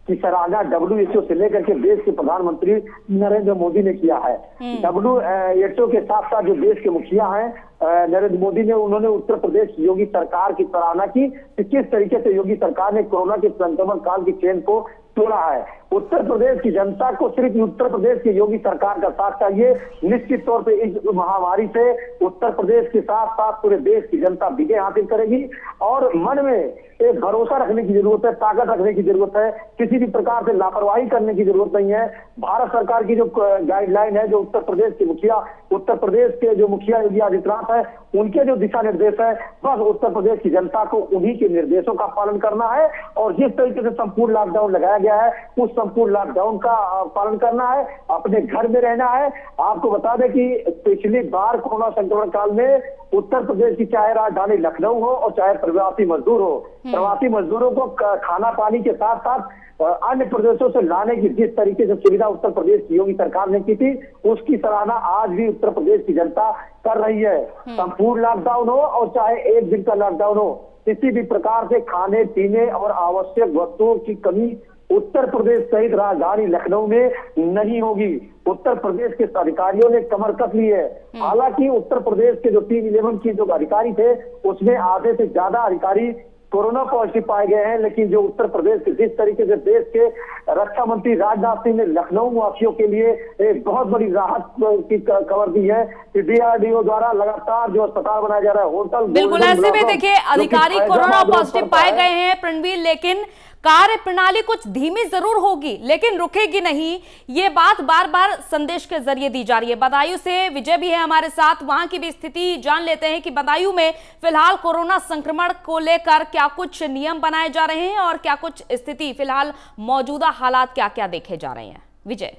की सराहना WHO से लेकर के देश के प्रधानमंत्री नरेंद्र मोदी ने किया है। WHO के साथ साथ जो देश के मुखिया हैं नरेंद्र मोदी ने, उन्होंने उत्तर प्रदेश की योगी सरकार की सराहना की कि किस तरीके से योगी सरकार ने कोरोना के संक्रमण काल की चेन को तोड़ा है। उत्तर प्रदेश की जनता को सिर्फ उत्तर प्रदेश की योगी सरकार का साथ चाहिए। निश्चित तौर पे इस महामारी से उत्तर प्रदेश के साथ साथ पूरे देश की जनता विजय हासिल करेगी और मन में एक भरोसा रखने की जरूरत है, ताकत रखने की जरूरत है। किसी भी प्रकार से लापरवाही करने की जरूरत नहीं है। भारत सरकार की जो गाइडलाइन है, जो उत्तर प्रदेश के जो मुखिया योगी आदित्यनाथ है, उनके जो दिशा निर्देश है, बस उत्तर प्रदेश की जनता को उन्हीं के निर्देशों का पालन करना है और जिस तरीके से संपूर्ण लॉकडाउन लगाया गया है उस संपूर्ण लॉकडाउन का पालन करना है, अपने घर में रहना है। आपको बता दें कि पिछली बार कोरोना संक्रमण काल में उत्तर प्रदेश की चाहे राजधानी लखनऊ हो और चाहे प्रवासी मजदूर हो, प्रवासी मजदूरों को खाना पानी के साथ साथ अन्य प्रदेशों से लाने की जिस तरीके से सुविधा उत्तर प्रदेश की योगी सरकार ने की थी, उसकी सराहना आज भी उत्तर प्रदेश की जनता कर रही है। संपूर्ण लॉकडाउन हो और चाहे एक दिन का लॉकडाउन हो, किसी भी प्रकार से खाने पीने और आवश्यक वस्तुओं की कमी उत्तर प्रदेश सहित राजधानी लखनऊ में नहीं होगी। उत्तर प्रदेश के अधिकारियों ने कमर कस ली है। हालांकि उत्तर प्रदेश के जो टीम 11 की जो अधिकारी थे, उसमें आधे से ज्यादा अधिकारी कोरोना पॉजिटिव पाए गए हैं। लेकिन जो उत्तर प्रदेश के जिस तरीके से देश के रक्षा मंत्री राजनाथ सिंह ने लखनऊ वासियों के लिए एक बहुत बड़ी राहत की खबर दी है कि DRDO द्वारा लगातार जो अस्पताल बनाया जा रहा है, होटल, बिल्कुल ऐसे में देखिए अधिकारी कोरोना पॉजिटिव पाए गए हैं प्रणवीर, लेकिन कार्य प्रणाली कुछ धीमी जरूर होगी लेकिन रुकेगी नहीं। ये बात बार बार संदेश के जरिए दी जा रही है। बदायूं से विजय भी है हमारे साथ, वहां की भी स्थिति जान लेते हैं कि बदायूं में फिलहाल कोरोना संक्रमण को लेकर क्या कुछ नियम बनाए जा रहे हैं और क्या कुछ स्थिति फिलहाल मौजूदा हालात क्या क्या देखे जा रहे हैं। विजय।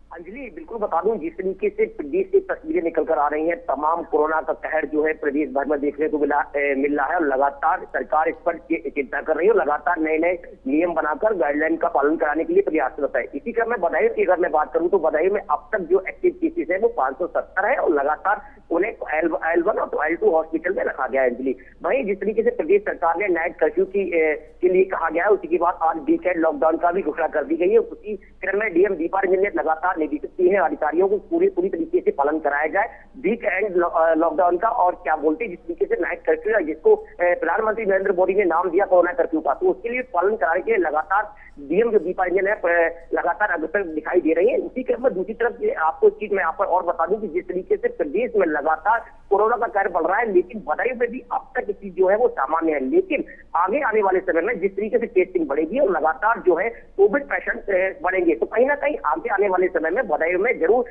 अंजलि, बिल्कुल बता दूं, जिस तरीके से प्रदेश से तस्वीरें निकल कर आ रही हैं, तमाम कोरोना का कहर जो है प्रदेश भर में देखने को मिल रहा है और लगातार सरकार इस पर चिंता कर रही है और लगातार नए नए नियम बनाकर गाइडलाइन का पालन कराने के लिए प्रयासरत है। इसी क्रम में बदायूं की अगर मैं बात करूं तो बदायूं में अब तक जो एक्टिव केसेस है वो 570 है और लगातार उन्हें L1 और L2 हॉस्पिटल में रखा गया है। अंजलि, वहीं जिस तरीके से प्रदेश सरकार ने नाइट कर्फ्यू के लिए कहा गया है, उसी के बाद आज वीकेंड लॉकडाउन का भी घोषणा कर दी गई है। उसी क्रम में डीएम दीपा रंजन ने लगातार निर्देशित किए हैं अधिकारियों को पूरी तरीके से पालन कराया जाए वीकेंड लॉकडाउन का। और क्या बोलते हैं, जिस तरीके से नाइट कर्फ्यू है जिसको प्रधानमंत्री नरेंद्र मोदी ने नाम दिया कोरोना कर्फ्यू का, तो उसके लिए पालन कराने के लिए लगातार डीएम जो दीपा रंजन है लगातार अग्रसर दिखाई दे रही है। उसी क्रम में दूसरी तरफ आपको चीज मैं यहाँ पर और बता दूं कि जिस तरीके से प्रदेश में लगातार कोरोना का कहर बढ़ रहा है, लेकिन बदायूं में भी अब तक स्थिति जो है वो सामान्य है। लेकिन आगे आने वाले समय में जिस तरीके से टेस्टिंग बढ़ेगी और लगातार जो है कोविड पेशेंट बढ़ेंगे, तो कहीं ना कहीं आगे आने वाले समय में बदायूं में जरूर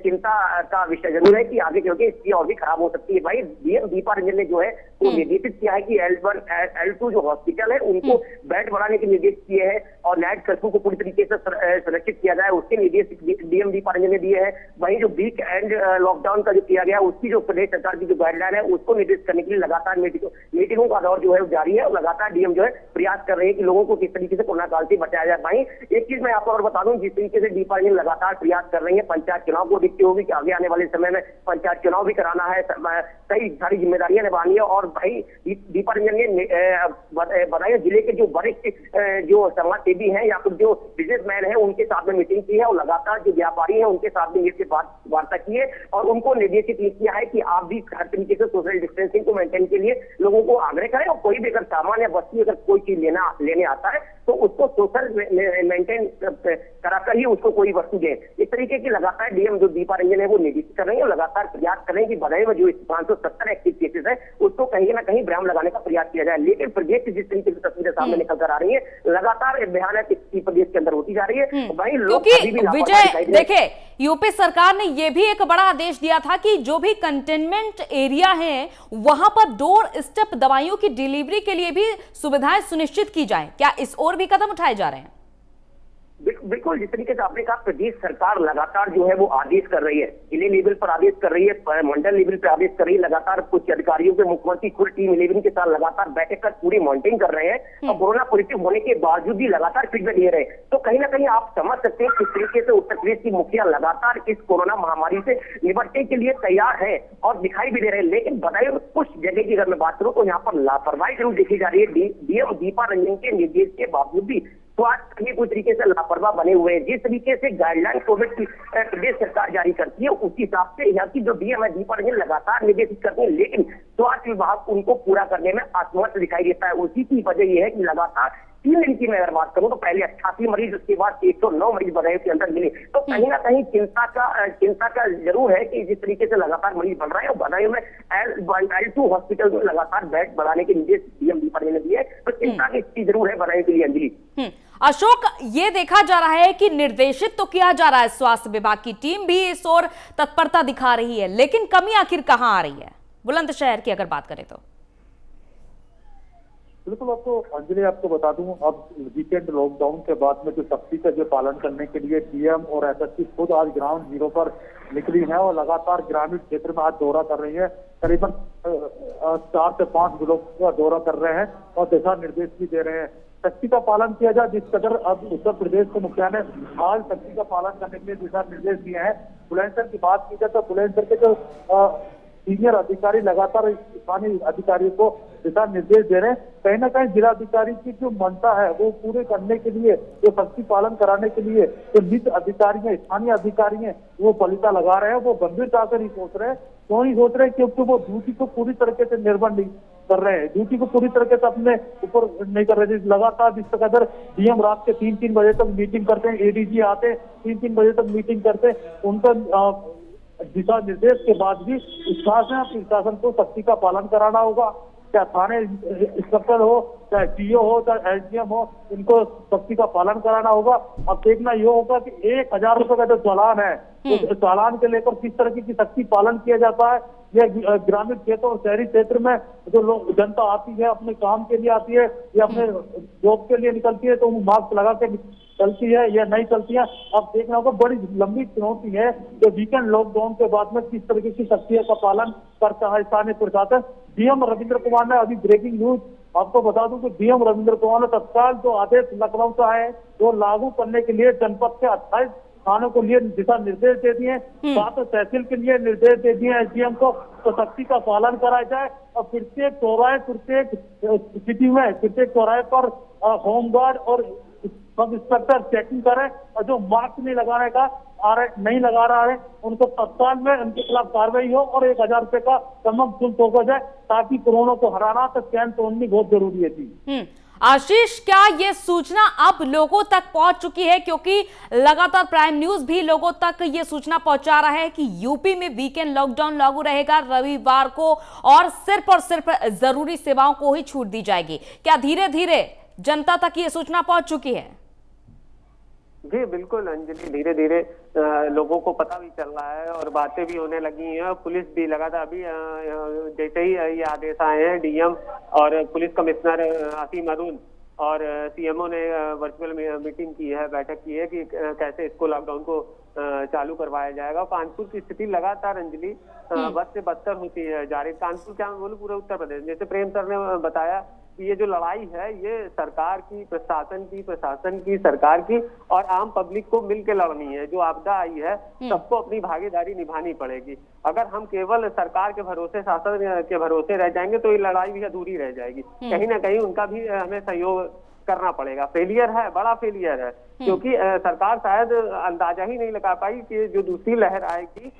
चिंता का विषय जरूर है कि आगे चल के स्थिति और भी खराब हो सकती है। भाई डीएम दीपा रंजन ने जो है वो निर्देशित किया है कि L1 L2 जो हॉस्पिटल है उनको बेड बढ़ाने के निर्देश दिए हैं और नाइट कर्फ्यू को पूरी तरीके से सुरक्षित किया जाए, उसके निर्देश डीएम दीपा रंजन ने दिए हैं। वहीं जो वीक एंड लॉकडाउन का जो किया गया उसकी जो प्रदेश सरकार की जो गाइडलाइन है उसको निर्देशित करने के लिए लगातार मीटिंगों का दौर जो है जारी है और लगातार डीएम जो है प्रयास कर रहे हैं कि लोगों को किस तरीके से कोरोना काल से बचाया जाए। भाई एक चीज मैं आपको और बता दूं, जिस तरीके से दीपा रंजन लगातार प्रयास कर रही है, पंचायत चुनाव को देखते हुए कि आगे आने वाले समय में पंचायत चुनाव भी कराना है, कई सारी जिम्मेदारियां निभानी है। और भाई दीपा रंजन ने बदायूं जिले के जो वरिष्ठ जो समाज सेवी हैं या फिर जो बिजनेसमैन है उनके साथ में मीटिंग की है और लगातार जो व्यापारी है उनके साथ में ये वार्ता की है और उनको निर्देशित किया है कि आप भी हर तरीके से सोशल डिस्टेंसिंग को मेंटेन के लिए लोगों को आग्रह करें और कोई भी अगर सामान या वस्तु अगर कोई चीज लेने आता है तो उसको सोशल मेंटेन कराकर ही उसको कोई वस्तु दे। इस तरीके की लगातार डीएम जो दीपा रंजन है वो निर्देशित कर रही है और लगातार प्रयास कर रहे हैं कि बदायूं में जो 570 एक्टिव केसेस है उसको कहीं ना कहीं विराम लगाने का प्रयास किया जाए। लेकिन प्रदेश की जिस तरीके से तस्वीरें सामने निकल कर आ रही है, लगातार भयानक स्थिति प्रदेश के अंदर होती जा रही है। वहीं लोग विजय देखिए, यूपी सरकार ने यह भी एक बड़ा आदेश दिया था कि जो भी कंटेनमेंट एरिया है वहां पर डोर स्टेप दवाइयों की डिलीवरी के लिए भी सुविधाएं सुनिश्चित की जाए। क्या इस ओर भी कदम उठाए जा रहे हैं? बिल्कुल, जिस तरीके से आपने कहा प्रदेश सरकार लगातार जो है वो आदेश कर रही है, जिले लेवल पर आदेश कर रही है, मंडल लेवल पर आदेश कर रही है। लगातार कुछ अधिकारियों के मुख्यमंत्री खुद टीम 11 के साथ लगातार बैठक कर पूरी मॉनिटरिंग कर रहे हैं और कोरोना पॉजिटिव होने के बावजूद भी लगातार फीडबैक दे रहे हैं। तो कहीं ना कहीं आप समझ सकते हैं किस तरीके से उत्तर प्रदेश की मुखिया लगातार इस कोरोना महामारी से निपटने के लिए तैयार है और दिखाई भी दे रहे हैं। लेकिन बदायूं कुछ जगह की अगर मैं बात करूं तो यहाँ पर लापरवाही जरूर देखी जा रही है। डीएम दीपा रंजन के निर्देश के बावजूद भी स्वास्थ्य भी पूरी तरीके से लापरवाह बने हुए हैं। जिस तरीके से गाइडलाइन कोविड की प्रदेश सरकार जारी करती है उसी हिसाब से यहाँ की जो डीएम है दीपा रंजन लगातार निर्देशित करते हैं, लेकिन स्वास्थ्य विभाग उनको पूरा करने में असमर्थ दिखाई देता है। उसी की वजह यह है कि लगातार 3 दिन की मैं अगर बात करूं तो पहले 88 मरीज, उसके बाद 109 मरीज बदायूं के अंदर मिले। तो कहीं ना कहीं चिंता का जरूर है कि जिस तरीके से लगातार मरीज बढ़ रहे हैं और बदायूं में L2 हॉस्पिटल में लगातार बेड बढ़ाने के निर्देश डीएम दीपा रंजन ने दिए, तो चिंता की स्थिति जरूर है बदायूं के लिए। अंजलि, अशोक, ये देखा जा रहा है कि निर्देशित तो किया जा रहा है, स्वास्थ्य विभाग की टीम भी इस ओर तत्परता दिखा रही है, लेकिन कमी आखिर कहां आ रही है? बुलंदशहर की अगर बात करें तो बिल्कुल आपको अंजलि आपको बता दूं, अब वीकेंड लॉकडाउन के बाद में जो सख्ती का जो पालन करने के लिए डीएम और एसएसपी खुद आज ग्राउंड जीरो पर निकली है और लगातार ग्रामीण क्षेत्र में आज दौरा कर रही है। करीबन 4 से 5 जिलों का दौरा कर रहे हैं और दिशा निर्देश भी दे रहे हैं। सख्ती का पालन किया जाए, जिस कदर अब उत्तर प्रदेश के मुखिया ने आज सख्ती का पालन करने के लिए दिशा निर्देश दिए हैं। बुलंदशहर की बात की जाए तो बुलंदशहर के जो सीनियर अधिकारी लगातार स्थानीय अधिकारियों को दिशा निर्देश दे रहे हैं। कहीं ना कहीं जिलाधिकारी की जो मंशा है वो पूरे करने के लिए, जो सख्ती पालन कराने के लिए जो निज अधिकारी हैं, स्थानीय अधिकारी हैं, वो बलिता लगा रहे हैं। वो गंभीरता से नहीं सोच रहे हैं, क्यों नहीं सोच रहे? क्योंकि वो ड्यूटी को पूरी तरीके से निर्वहन नहीं कर रहे हैं, ड्यूटी को पूरी तरीके से अपने ऊपर नहीं कर रहे थे। लगातार जिस प्रकार डीएम रात के 3-3 बजे तक मीटिंग करते हैं, एडीजी आते 3-3 बजे तक मीटिंग करते, उनका दिशा निर्देश के बाद भी प्रशासन को सख्ती का पालन कराना होगा। चाहे थाने इंस्पेक्टर हो, चाहे सीओ हो, चाहे एसडीएम हो, इनको सख्ती का पालन कराना होगा। अब देखना ये होगा कि 1000 रुपए का जो चालान है, उस चालान के लेकर किस तरह की सख्ती पालन किया जाता है। यह ग्रामीण क्षेत्र और शहरी क्षेत्र में जो लोग जनता आती है, अपने काम के लिए आती है या अपने जॉब के लिए निकलती है, तो वो मास्क लगा के चलती है या नहीं चलती है। अब देखना होगा, बड़ी लंबी चुनौती है कि वीकेंड लॉकडाउन के बाद में किस तरीके की सख्तियों का पालन करता है स्थानीय प्रशासन। डीएम रविंद्र कुमार ने अभी ब्रेकिंग न्यूज आपको बता दूं कि डीएम रविंद्र कुमार ने तत्काल जो आदेश लखनऊ का है वो लागू करने के लिए जनपद के 28 थानों को लिए दिशा निर्देश दे दिए, 7 तहसील के लिए निर्देश दे दिए एसडीएम को, तो सख्ती का पालन कराया जाए। और प्रत्येक चौराहे, प्रत्येक सिटी में, प्रत्येक चौराहे पर होमगार्ड और सब इंस्पेक्टर चेकिंग करें, और जो मास्क नहीं लगाने का नहीं लगा रहा है उनको तत्काल में उनके खिलाफ कार्रवाई हो और 1000 रुपए का समम शुल्क होगा जाए, ताकि कोरोना को हराना तो चैन तोड़नी बहुत जरूरी है जी। आशीष, क्या ये सूचना अब लोगों तक पहुंच चुकी है? क्योंकि लगातार प्राइम न्यूज भी लोगों तक ये सूचना पहुंचा रहा है कि यूपी में वीकेंड लॉकडाउन लागू रहेगा रविवार को, और सिर्फ जरूरी सेवाओं को ही छूट दी जाएगी। क्या धीरे धीरे जनता तक ये सूचना पहुंच चुकी है? जी बिल्कुल अंजलि, धीरे धीरे लोगों को पता भी चल रहा है और बातें भी होने लगी हैं। पुलिस भी लगातार अभी जैसे ही ये आदेश आए हैं, डीएम और पुलिस कमिश्नर असीम अरुण और सीएमओ ने वर्चुअल मीटिंग की है, बैठक की है कि कैसे इसको लॉकडाउन को चालू करवाया जाएगा। कानपुर की स्थिति लगातार अंजलि बद से बदतर होती है जा रही। कानपुर क्या मैं बोलूं, पूरे उत्तर प्रदेश, जैसे प्रेम सर ने बताया कि ये जो लड़ाई है ये सरकार की, प्रशासन की, सरकार की और आम पब्लिक को मिलकर लड़नी है। जो आपदा आई है सबको अपनी भागीदारी निभानी पड़ेगी। अगर हम केवल सरकार के भरोसे, शासन के भरोसे रह जाएंगे तो ये लड़ाई भी अधूरी रह जाएगी। कहीं ना कहीं उनका भी हमें सहयोग करना पड़ेगा। फेलियर है, बड़ा फेलियर है, क्योंकि सरकार शायद अंदाजा ही नहीं लगा पाई कि जो दूसरी लहर आएगी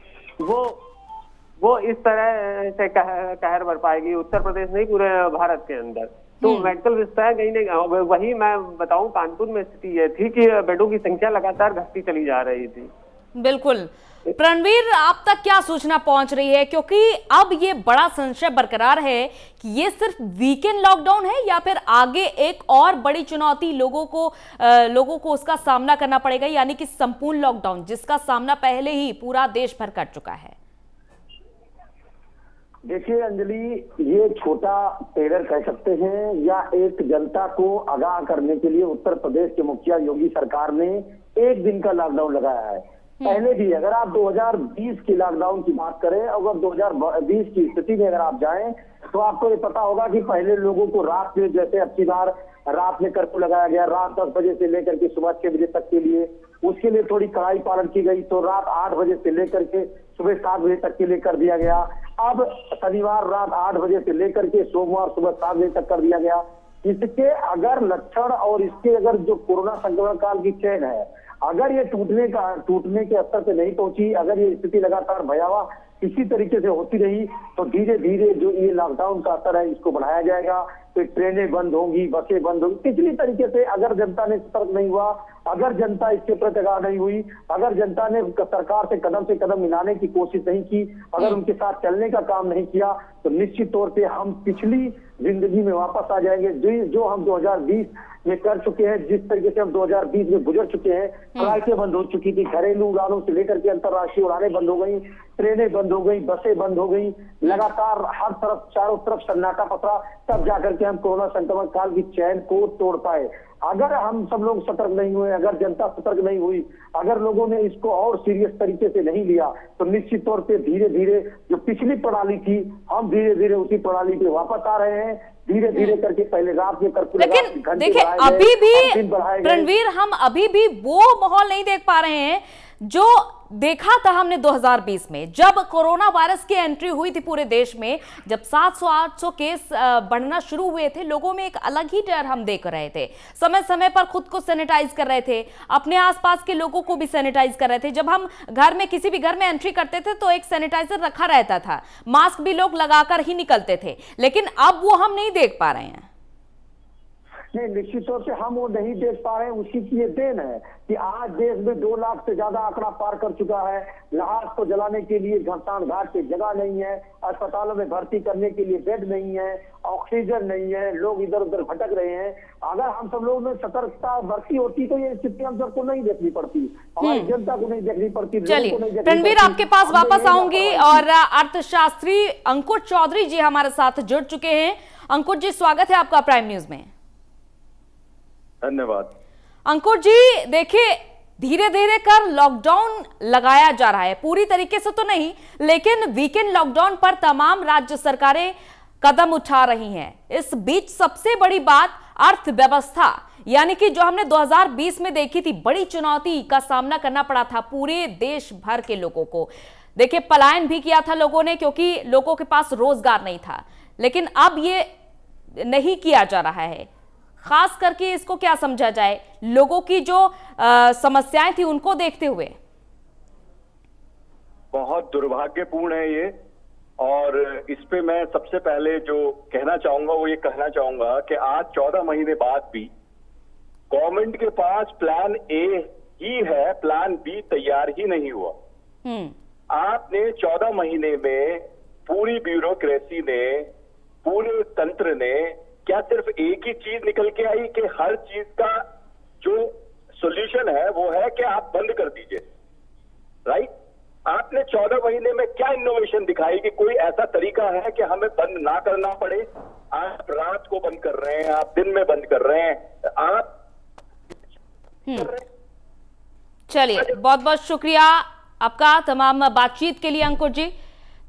वो इस तरह से कहर बर पाएगी उत्तर प्रदेश नहीं पूरे भारत के अंदर। तो मेडिकल विस्तार कहीं नहीं, वही मैं बताऊं कानपुर में स्थिति ये थी कि बेडों की संख्या लगातार घटती चली जा रही थी। बिल्कुल प्रणवीर, आप तक क्या सूचना पहुंच रही है? क्योंकि अब ये बड़ा संशय बरकरार है कि ये सिर्फ वीकेंड लॉकडाउन है या फिर आगे एक और बड़ी चुनौती लोगों को उसका सामना करना पड़ेगा, यानी कि संपूर्ण लॉकडाउन, जिसका सामना पहले ही पूरा देश भर कर चुका है। देखिए अंजलि, ये छोटा टेरर कह सकते हैं या एक जनता को आगाह करने के लिए उत्तर प्रदेश के मुखिया योगी सरकार ने 1 दिन का लॉकडाउन लगाया है। पहले भी अगर आप 2020 की लॉकडाउन की बात करें, अगर 2020 की स्थिति में अगर आप जाएं तो आपको ये पता होगा कि पहले लोगों को रात में, जैसे अब की बार रात में कर्फ्यू लगाया गया, रात 10 बजे से लेकर के सुबह 6 बजे तक के लिए, उसके लिए थोड़ी कड़ाई पालन की गई, तो रात 8 बजे से लेकर के सुबह 7 बजे तक के लिए कर दिया गया। अब शनिवार रात 8 बजे से लेकर के सोमवार सुबह 7 बजे तक कर दिया गया। इसके अगर लक्षण और इसके अगर जो कोरोना संक्रमण काल की चेन है, अगर ये टूटने के स्तर पे नहीं पहुंची, अगर ये स्थिति लगातार भयावह इसी तरीके से होती रही, तो धीरे धीरे जो ये लॉकडाउन का असर है इसको बढ़ाया जाएगा। फिर ट्रेनें बंद होंगी, बसें बंद होंगी। पिछली तरीके से अगर जनता ने सतर्क नहीं हुआ, अगर जनता इसके प्रति आगाह नहीं हुई, अगर जनता ने सरकार से कदम मिलाने की कोशिश नहीं की, अगर उनके साथ चलने का काम नहीं किया, तो निश्चित तौर पे हम पिछली जिंदगी में वापस आ जाएंगे। जो हम 2020 में कर चुके हैं, जिस तरीके से हम 2020 में गुजर चुके हैं, फ्लाइटें बंद हो चुकी थी, घरेलू उड़ानों से लेकर के अंतर्राष्ट्रीय उड़ानें बंद हो गई, ट्रेनें बंद हो गई, बसें बंद हो गई, लगातार हर तरफ चारों तरफ सन्नाटा पसरा, तब जाकर के हम कोरोना संक्रमण काल की चैन को तोड़ पाए। अगर हम सब लोग सतर्क नहीं हुए, अगर जनता सतर्क नहीं हुई, अगर लोगों ने इसको और सीरियस तरीके से नहीं लिया, तो निश्चित तौर पे धीरे धीरे जो पिछली प्रणाली थी, हम धीरे धीरे उसी प्रणाली पे वापस आ रहे हैं। धीरे धीरे करके पहले रात में कर्फ्यू, लेकिन देखिए अभी भी रणवीर, हम अभी भी वो माहौल नहीं देख पा रहे हैं जो देखा था हमने 2020 में जब कोरोना वायरस की एंट्री हुई थी पूरे देश में, जब 700-800 केस बढ़ना शुरू हुए थे, लोगों में एक अलग ही डर हम देख रहे थे। समय समय पर खुद को सैनिटाइज कर रहे थे, अपने आसपास के लोगों को भी सैनिटाइज कर रहे थे। जब हम घर में किसी भी घर में एंट्री करते थे तो एक सैनिटाइजर रखा रहता था, मास्क भी लोग लगाकर ही निकलते थे, लेकिन अब वो हम नहीं देख पा रहे हैं। नहीं, निश्चित तौर से हम वो नहीं देख पा रहे हैं। उसी की ये देन है कि आज देश में 2 लाख से ज्यादा आंकड़ा पार कर चुका है। लाश को जलाने के लिए घमसान घाट पे जगह नहीं है, अस्पतालों में भर्ती करने के लिए बेड नहीं है, ऑक्सीजन नहीं है, लोग इधर उधर भटक रहे हैं। अगर हम सब लोग में सतर्कता बरती होती तो ये स्थिति हम सबको नहीं देखनी पड़ती, हमारी जनता को नहीं देखनी पड़ती। चलिए रणवीर, आपके पास वापस आऊंगी और अर्थशास्त्री अंकुर चौधरी जी हमारे साथ जुड़ चुके हैं। अंकुर जी, स्वागत है आपका प्राइम न्यूज में। धन्यवाद। अंकुर जी, देखिए धीरे धीरे कर लॉकडाउन लगाया जा रहा है, पूरी तरीके से तो नहीं, लेकिन वीकेंड लॉकडाउन पर तमाम राज्य सरकारें कदम उठा रही हैं। इस बीच सबसे बड़ी बात अर्थव्यवस्था, यानी कि जो हमने 2020 में देखी थी, बड़ी चुनौती का सामना करना पड़ा था पूरे देश भर के लोगों को। देखिए पलायन भी किया था लोगों ने, क्योंकि लोगों के पास रोजगार नहीं था, लेकिन अब ये नहीं किया जा रहा है। खास करके इसको क्या समझा जाए, लोगों की जो समस्याएं थी उनको देखते हुए? बहुत दुर्भाग्यपूर्ण है ये, और इस पे मैं सबसे पहले जो कहना चाहूंगा वो ये कहना चाहूंगा कि आज 14 महीने बाद भी गवर्नमेंट के पास प्लान ए ही है, प्लान बी तैयार ही नहीं हुआ। आपने 14 महीने में पूरी ब्यूरोक्रेसी ने, पूरे तंत्र ने क्या सिर्फ एक ही चीज निकल के आई कि हर चीज का जो सॉल्यूशन है वो है कि आप बंद कर दीजिए, राइट? आपने 14 महीने में क्या इनोवेशन दिखाई कि कोई ऐसा तरीका है कि हमें बंद ना करना पड़े? आप रात को बंद कर रहे हैं, आप दिन में बंद कर रहे हैं, आप चलिए बहुत बहुत शुक्रिया आपका तमाम बातचीत के लिए अंकुर जी।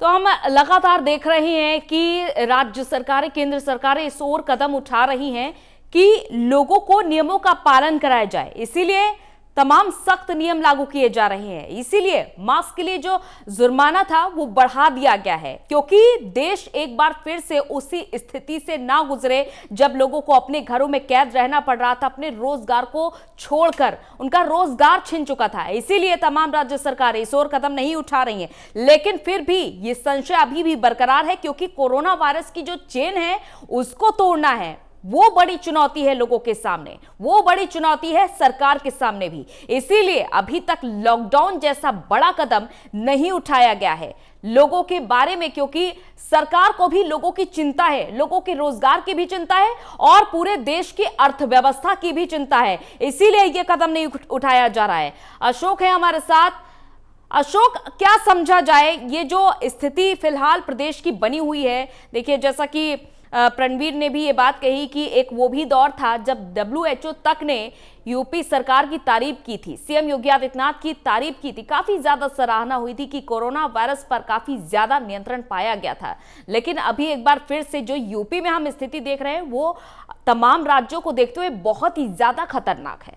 तो हम लगातार देख रहे हैं कि राज्य सरकारें, केंद्र सरकारें इस ओर कदम उठा रही हैं कि लोगों को नियमों का पालन कराया जाए, इसीलिए तमाम सख्त नियम लागू किए जा रहे हैं। इसीलिए मास्क के लिए जो जुर्माना था वो बढ़ा दिया गया है, क्योंकि देश एक बार फिर से उसी स्थिति से ना गुजरे जब लोगों को अपने घरों में कैद रहना पड़ रहा था, अपने रोजगार को छोड़कर उनका रोजगार छिन चुका था। इसीलिए तमाम राज्य सरकारें इस ओर कदम नहीं उठा रही हैं, लेकिन फिर भी ये संशय अभी भी बरकरार है, क्योंकि कोरोना वायरस की जो चेन है उसको तोड़ना है। वो बड़ी चुनौती है लोगों के सामने, वो बड़ी चुनौती है सरकार के सामने भी। इसीलिए अभी तक लॉकडाउन जैसा बड़ा कदम नहीं उठाया गया है लोगों के बारे में, क्योंकि सरकार को भी लोगों की चिंता है, लोगों के रोजगार की भी चिंता है और पूरे देश की अर्थव्यवस्था की भी चिंता है। इसीलिए यह कदम नहीं उठाया जा रहा है। अशोक है हमारे साथ। अशोक, क्या समझा जाए ये जो स्थिति फिलहाल प्रदेश की बनी हुई है? देखिए जैसा कि रणवीर ने भी ये बात कही कि एक वो भी दौर था जब WHO तक ने यूपी सरकार की तारीफ की थी, सीएम योगी आदित्यनाथ की तारीफ की थी, काफी ज्यादा सराहना हुई थी कि कोरोना वायरस पर काफी ज्यादा नियंत्रण पाया गया था। लेकिन अभी एक बार फिर से जो यूपी में हम स्थिति देख रहे हैं वो तमाम राज्यों को देखते हुए बहुत ही ज्यादा खतरनाक है।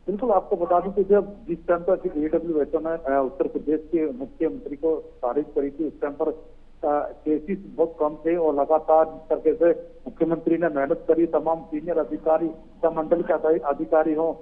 बिल्कुल, आपको बता दूं कि जब जिस टाइम पर WHO ने उत्तर प्रदेश के मुख्यमंत्री को तारीफ करी थी, उस टाइम पर केसेस बहुत कम थे और लगातार जिस तरीके से मुख्यमंत्री ने मेहनत करी, तमाम सीनियर अधिकारी, मंडल के अधिकारी हों,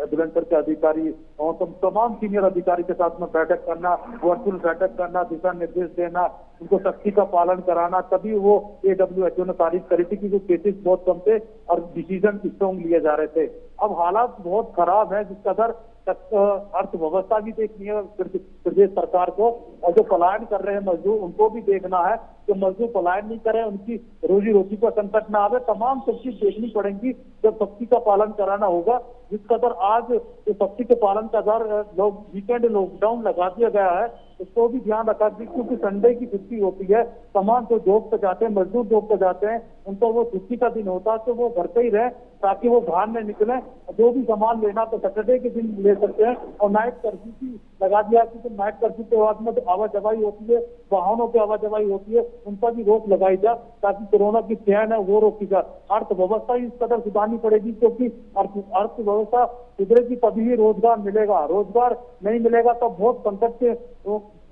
एडवेंचर के अधिकारी हों, तो तमाम सीनियर अधिकारी के साथ में बैठक करना, वर्चुअल बैठक करना, दिशा निर्देश देना, उनको सख्ती का पालन कराना, तभी वो WHO ने तारीफ करी थी कि केसेस बहुत कम थे और डिसीजन स्ट्रॉन्ग लिए जा रहे थे। अब हालात बहुत खराब है, जिस कदर अर्थव्यवस्था भी देखनी है प्रदेश सरकार को, और जो पलायन कर रहे हैं मजदूर उनको भी देखना है कि मजदूर पलायन नहीं करें, उनकी रोजी रोटी को संकट ना आवे। तमाम सब चीज देखनी पड़ेगी जब सख्ती का पालन कराना होगा। जिस कदर आज सख्ती के पालन का दर लोग वीकेंड लॉकडाउन लगा दिया गया है, उसको भी ध्यान रखा, क्योंकि संडे की छुट्टी होती है, तमाम जो जॉब पे जाते हैं, मजदूर जॉब पे जाते हैं, उनको वो छुट्टी का दिन होता है तो वो घर पे ही रहे ताकि वो बाहर न निकले। जो भी सामान लेना तो सैटरडे के दिन ले सकते हैं, और नाइट कर्फ्यू की लगा दिया कि नाइट कर्फ्यू के बाद में तो आवाजाही होती है, वाहनों की आवाजाही होती है, उन पर भी रोक लगाई जाए ताकि कोरोना की चैन है वो रोकी जाए। अर्थव्यवस्था इस कदर सुधारनी पड़ेगी क्योंकि अर्थव्यवस्था सुधरेगी तभी ही रोजगार मिलेगा। रोजगार नहीं मिलेगा तो बहुत संकट के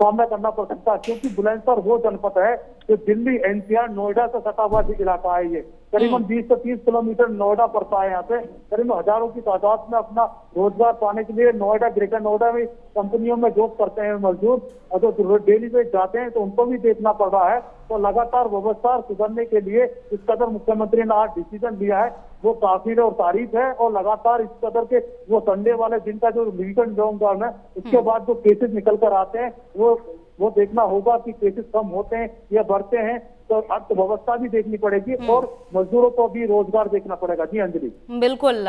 सामना करना पड़ सकता है, क्योंकि बुलंदशहर वो जनपद है जो दिल्ली, एनसीआर, नोएडा से सटा हुआ इलाका है। ये करीबन 20 से 30 किलोमीटर नोएडा पड़ता है। यहाँ से करीबन हजारों की तादाद में अपना रोजगार पाने के लिए नोएडा, ग्रेटर नोएडा में कंपनियों में जॉब करते हैं मजदूर, और जो डेली वेज जाते हैं तो उनको भी देखना पड़ रहा है। तो लगातार व्यवस्था सुधरने के लिए इस कदर मुख्यमंत्री ने आज डिसीजन लिया है, वो काफी और तारीफ है। और लगातार इस कदर के वो संडे वाले दिन का जो वीकेंड लॉकडाउन है, उसके बाद जो केसेस निकल कर आते हैं वो देखना होगा कि केसेस कम होते हैं या बढ़ते हैं, तो अर्थव्यवस्था भी देखनी पड़ेगी और मजदूरों को भी रोजगार देखना पड़ेगा। जी अंजलि, बिल्कुल।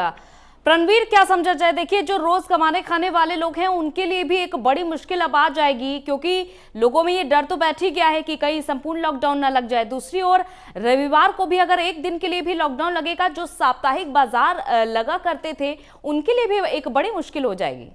प्रणवीर, क्या समझा जाए? देखिए, जो रोज कमाने खाने वाले लोग हैं उनके लिए भी एक बड़ी मुश्किल अब आ जाएगी, क्योंकि लोगों में ये डर तो बैठ ही गया है कि कहीं संपूर्ण लॉकडाउन ना लग जाए। दूसरी ओर रविवार को भी अगर एक दिन के लिए भी लॉकडाउन लगेगा, जो साप्ताहिक बाजार लगा करते थे उनके लिए भी एक बड़ी मुश्किल हो जाएगी।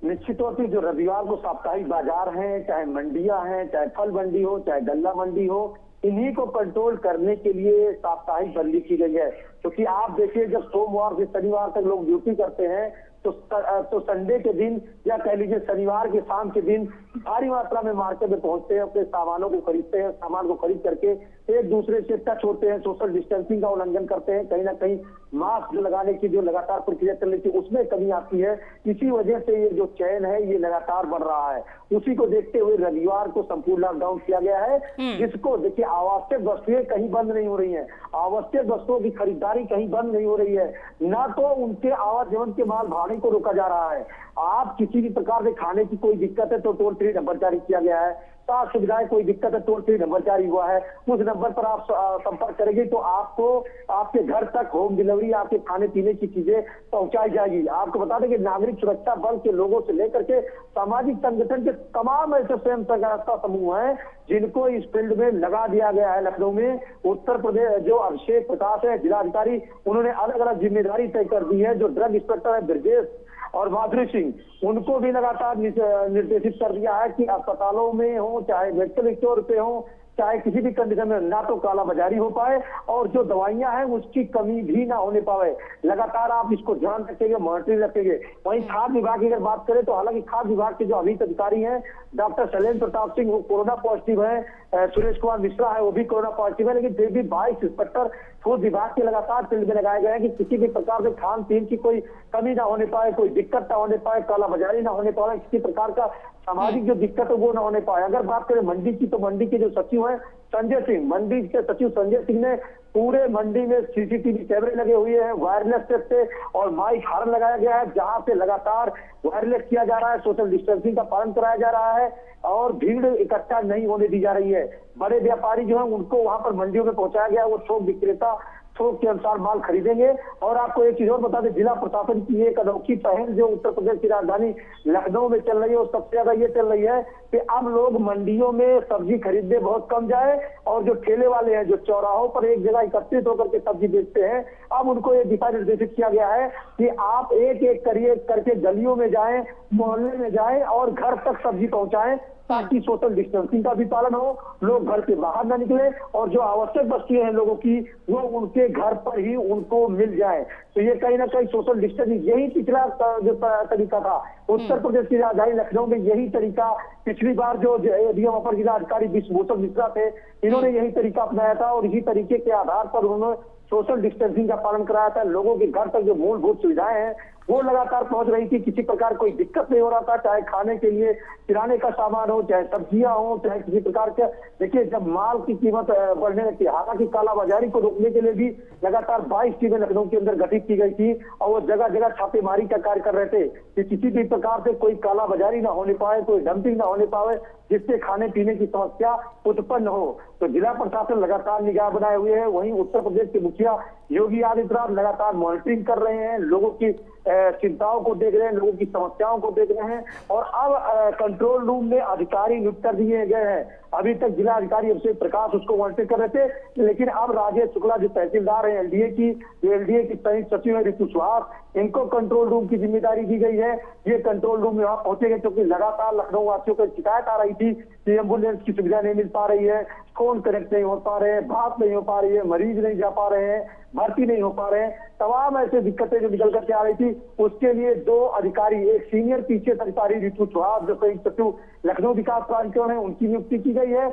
निश्चित तौर पर जो रविवार को साप्ताहिक बाजार हैं, चाहे मंडियां हैं, चाहे फल मंडी हो, चाहे गल्ला मंडी हो, इन्हीं को कंट्रोल करने के लिए साप्ताहिक बंदी की गई है। क्योंकि आप देखिए, जब सोमवार से शनिवार तक लोग ड्यूटी करते हैं तो संडे के दिन या कह लीजिए शनिवार के शाम के दिन भारी मात्रा में मार्केट में पहुंचते हैं, अपने सामानों को खरीदते हैं, सामान को खरीद करके एक दूसरे से टच होते हैं, सोशल डिस्टेंसिंग का उल्लंघन करते हैं, कहीं ना कहीं मास्क लगाने की जो लगातार प्रक्रिया चल रही थी उसमें कमी आती है। इसी वजह से ये जो चैन है ये लगातार बढ़ रहा है। उसी को देखते हुए रविवार को संपूर्ण लॉकडाउन किया गया है, जिसको देखिए आवश्यक वस्तुएं कहीं बंद नहीं हो रही है, आवश्यक वस्तुओं की खरीदारी कहीं बंद नहीं हो रही है, ना तो उनके आवागमन के माल भाड़े को रोका जा रहा है। आप किसी भी प्रकार से खाने की कोई दिक्कत है तो टोल फ्री नंबर जारी किया गया है, साथ सुविधाएं कोई दिक्कत है टोल फ्री नंबर जारी हुआ है, उस नंबर पर आप संपर्क करेंगे तो आपको आपके घर तक होम डिलीवरी आपके खाने पीने की चीजें पहुंचाई जाएगी। आपको बता दें कि नागरिक सुरक्षा बल के लोगों से लेकर के सामाजिक संगठन के तमाम ऐसे स्वयं सहायता समूह हैं जिनको इस फील्ड में लगा दिया गया है। लखनऊ में उत्तर प्रदेश जो अभिषेक प्रकाश है जिलाधिकारी, उन्होंने अलग अलग जिम्मेदारी तय कर दी है। जो ड्रग इंस्पेक्टर है ब्रजेश और माधुरी सिंह, उनको भी लगातार निर्देशित कर दिया है कि अस्पतालों में हो, चाहे मेडिकल स्टोर पे हो, चाहे किसी भी कंडीशन में ना तो कालाबाजारी हो पाए और जो दवाइयां हैं उसकी कमी भी ना होने पाए। लगातार आप इसको ध्यान रखेंगे, मॉनिटरिंग रखेंगे। वहीं खाद्य विभाग की अगर बात करें तो हालांकि खाद्य विभाग के जो अभी अधिकारी हैं डॉक्टर शैलेंद्र प्रताप सिंह वो कोरोना पॉजिटिव है, सुरेश कुमार मिश्रा है वो भी कोरोना पॉजिटिव है, लेकिन फिर भी 22 इंस्पेक्टर फूड विभाग के लगातार फील्ड में लगाए गए हैं कि किसी भी प्रकार से खान पीन की कोई कमी ना होने पाए, कोई दिक्कत ना होने पाए, कालाबाजारी ना होने पाए, किसी प्रकार का सामाजिक जो दिक्कत है वो ना होने पाए। अगर बात करें मंडी की तो मंडी के जो सचिव हैं संजय सिंह, मंडी के सचिव संजय सिंह ने पूरे मंडी में सीसीटीवी कैमरे लगे हुए हैं, वायरलेस से और माइक हार्न लगाया गया है जहां से लगातार वायरलेस किया जा रहा है, सोशल डिस्टेंसिंग का पालन कराया जा रहा है और भीड़ इकट्ठा नहीं होने दी जा रही है। बड़े व्यापारी जो है उनको वहां पर मंडियों में पहुंचाया गया, वो थोक विक्रेता थोक के अनुसार माल खरीदेंगे। और आपको एक चीज और बता दें, जिला प्रशासन की एक अनोखी पहल जो उत्तर प्रदेश की राजधानी लखनऊ में चल रही है वो सबसे ज्यादा ये चल रही है कि अब लोग मंडियों में सब्जी खरीदने बहुत कम जाए और जो ठेले वाले हैं जो चौराहों पर एक जगह एकत्रित होकर के सब्जी बेचते हैं, अब उनको ये दिशा निर्देशित किया गया है कि आप एक एक करके गलियों में जाएं, मोहल्ले में जाएं और घर तक सब्जी पहुंचाएं ताकि सोशल डिस्टेंसिंग का भी पालन हो, लोग घर से बाहर ना निकले और जो आवश्यक वस्तुएं हैं लोगों की वो उनके घर पर ही उनको मिल जाए। तो ये कहीं ना कहीं सोशल डिस्टेंसिंग यही पिछला जो तरीका था उत्तर प्रदेश की राजधानी लखनऊ में, यही तरीका पिछली बार जो एडीएम अपर जिलाधिकारी विश्वभूषण मिश्रा थे इन्होंने यही तरीका अपनाया था और इसी तरीके के आधार पर उन्होंने सोशल डिस्टेंसिंग का पालन कराया था। लोगों के घर तक जो मूलभूत सुविधाएं हैं वो लगातार पहुंच रही थी, किसी प्रकार कोई दिक्कत नहीं हो रहा था, चाहे खाने के लिए किराने का सामान हो, चाहे सब्जियां हो, चाहे किसी प्रकार के। देखिए जब माल की कीमत बढ़ने लगती है, हालांकि कालाबाजारी को रोकने के लिए भी लगातार 22 टीमें लखनऊ के अंदर गठित की गई थी और वो जगह जगह छापेमारी का कार्य कर रहे थे कि किसी भी प्रकार से कोई कालाबाजारी ना होने पाए, कोई डंपिंग ना होने पाए, जिससे खाने पीने की समस्या उत्पन्न हो। तो जिला प्रशासन लगातार निगाह बनाए हुए है। वहीं उत्तर प्रदेश के मुखिया योगी आदित्यनाथ लगातार मॉनिटरिंग कर रहे हैं, लोगों की चिंताओं को देख रहे हैं, लोगों की समस्याओं को देख रहे हैं और अब कंट्रोल रूम में अधिकारी नियुक्त कर दिए गए हैं। अभी तक जिला अधिकारी अभिषेक प्रकाश उसको मॉनिटर कर रहे थे, लेकिन अब राजेश शुक्ला जो तहसीलदार है एलडीए की संयुक्त सचिव है ऋतु सुहास, इनको कंट्रोल रूम की जिम्मेदारी दी गई है। ये कंट्रोल रूम में वहां पहुंचेंगे क्योंकि लगातार लखनऊ वासियों को शिकायत आ रही थी कि एम्बुलेंस की सुविधा नहीं मिल पा रही है, फोन कनेक्ट नहीं हो पा रहे हैं, बात नहीं हो पा रही है, मरीज नहीं जा पा रहे हैं, भर्ती नहीं हो पा रहे हैं, तमाम ऐसे दिक्कतें जो निकल करके आ रही थी। उसके लिए 2 अधिकारी, एक सीनियर पीसीएस अधिकारी ऋतु सुहास जो संयुक्त सचिव लखनऊ विकास प्राधिकरण है, उनकी नियुक्ति की गई है।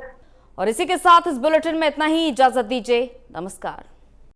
और इसी के साथ इस बुलेटिन में इतना ही, इजाजत दीजिए, नमस्कार।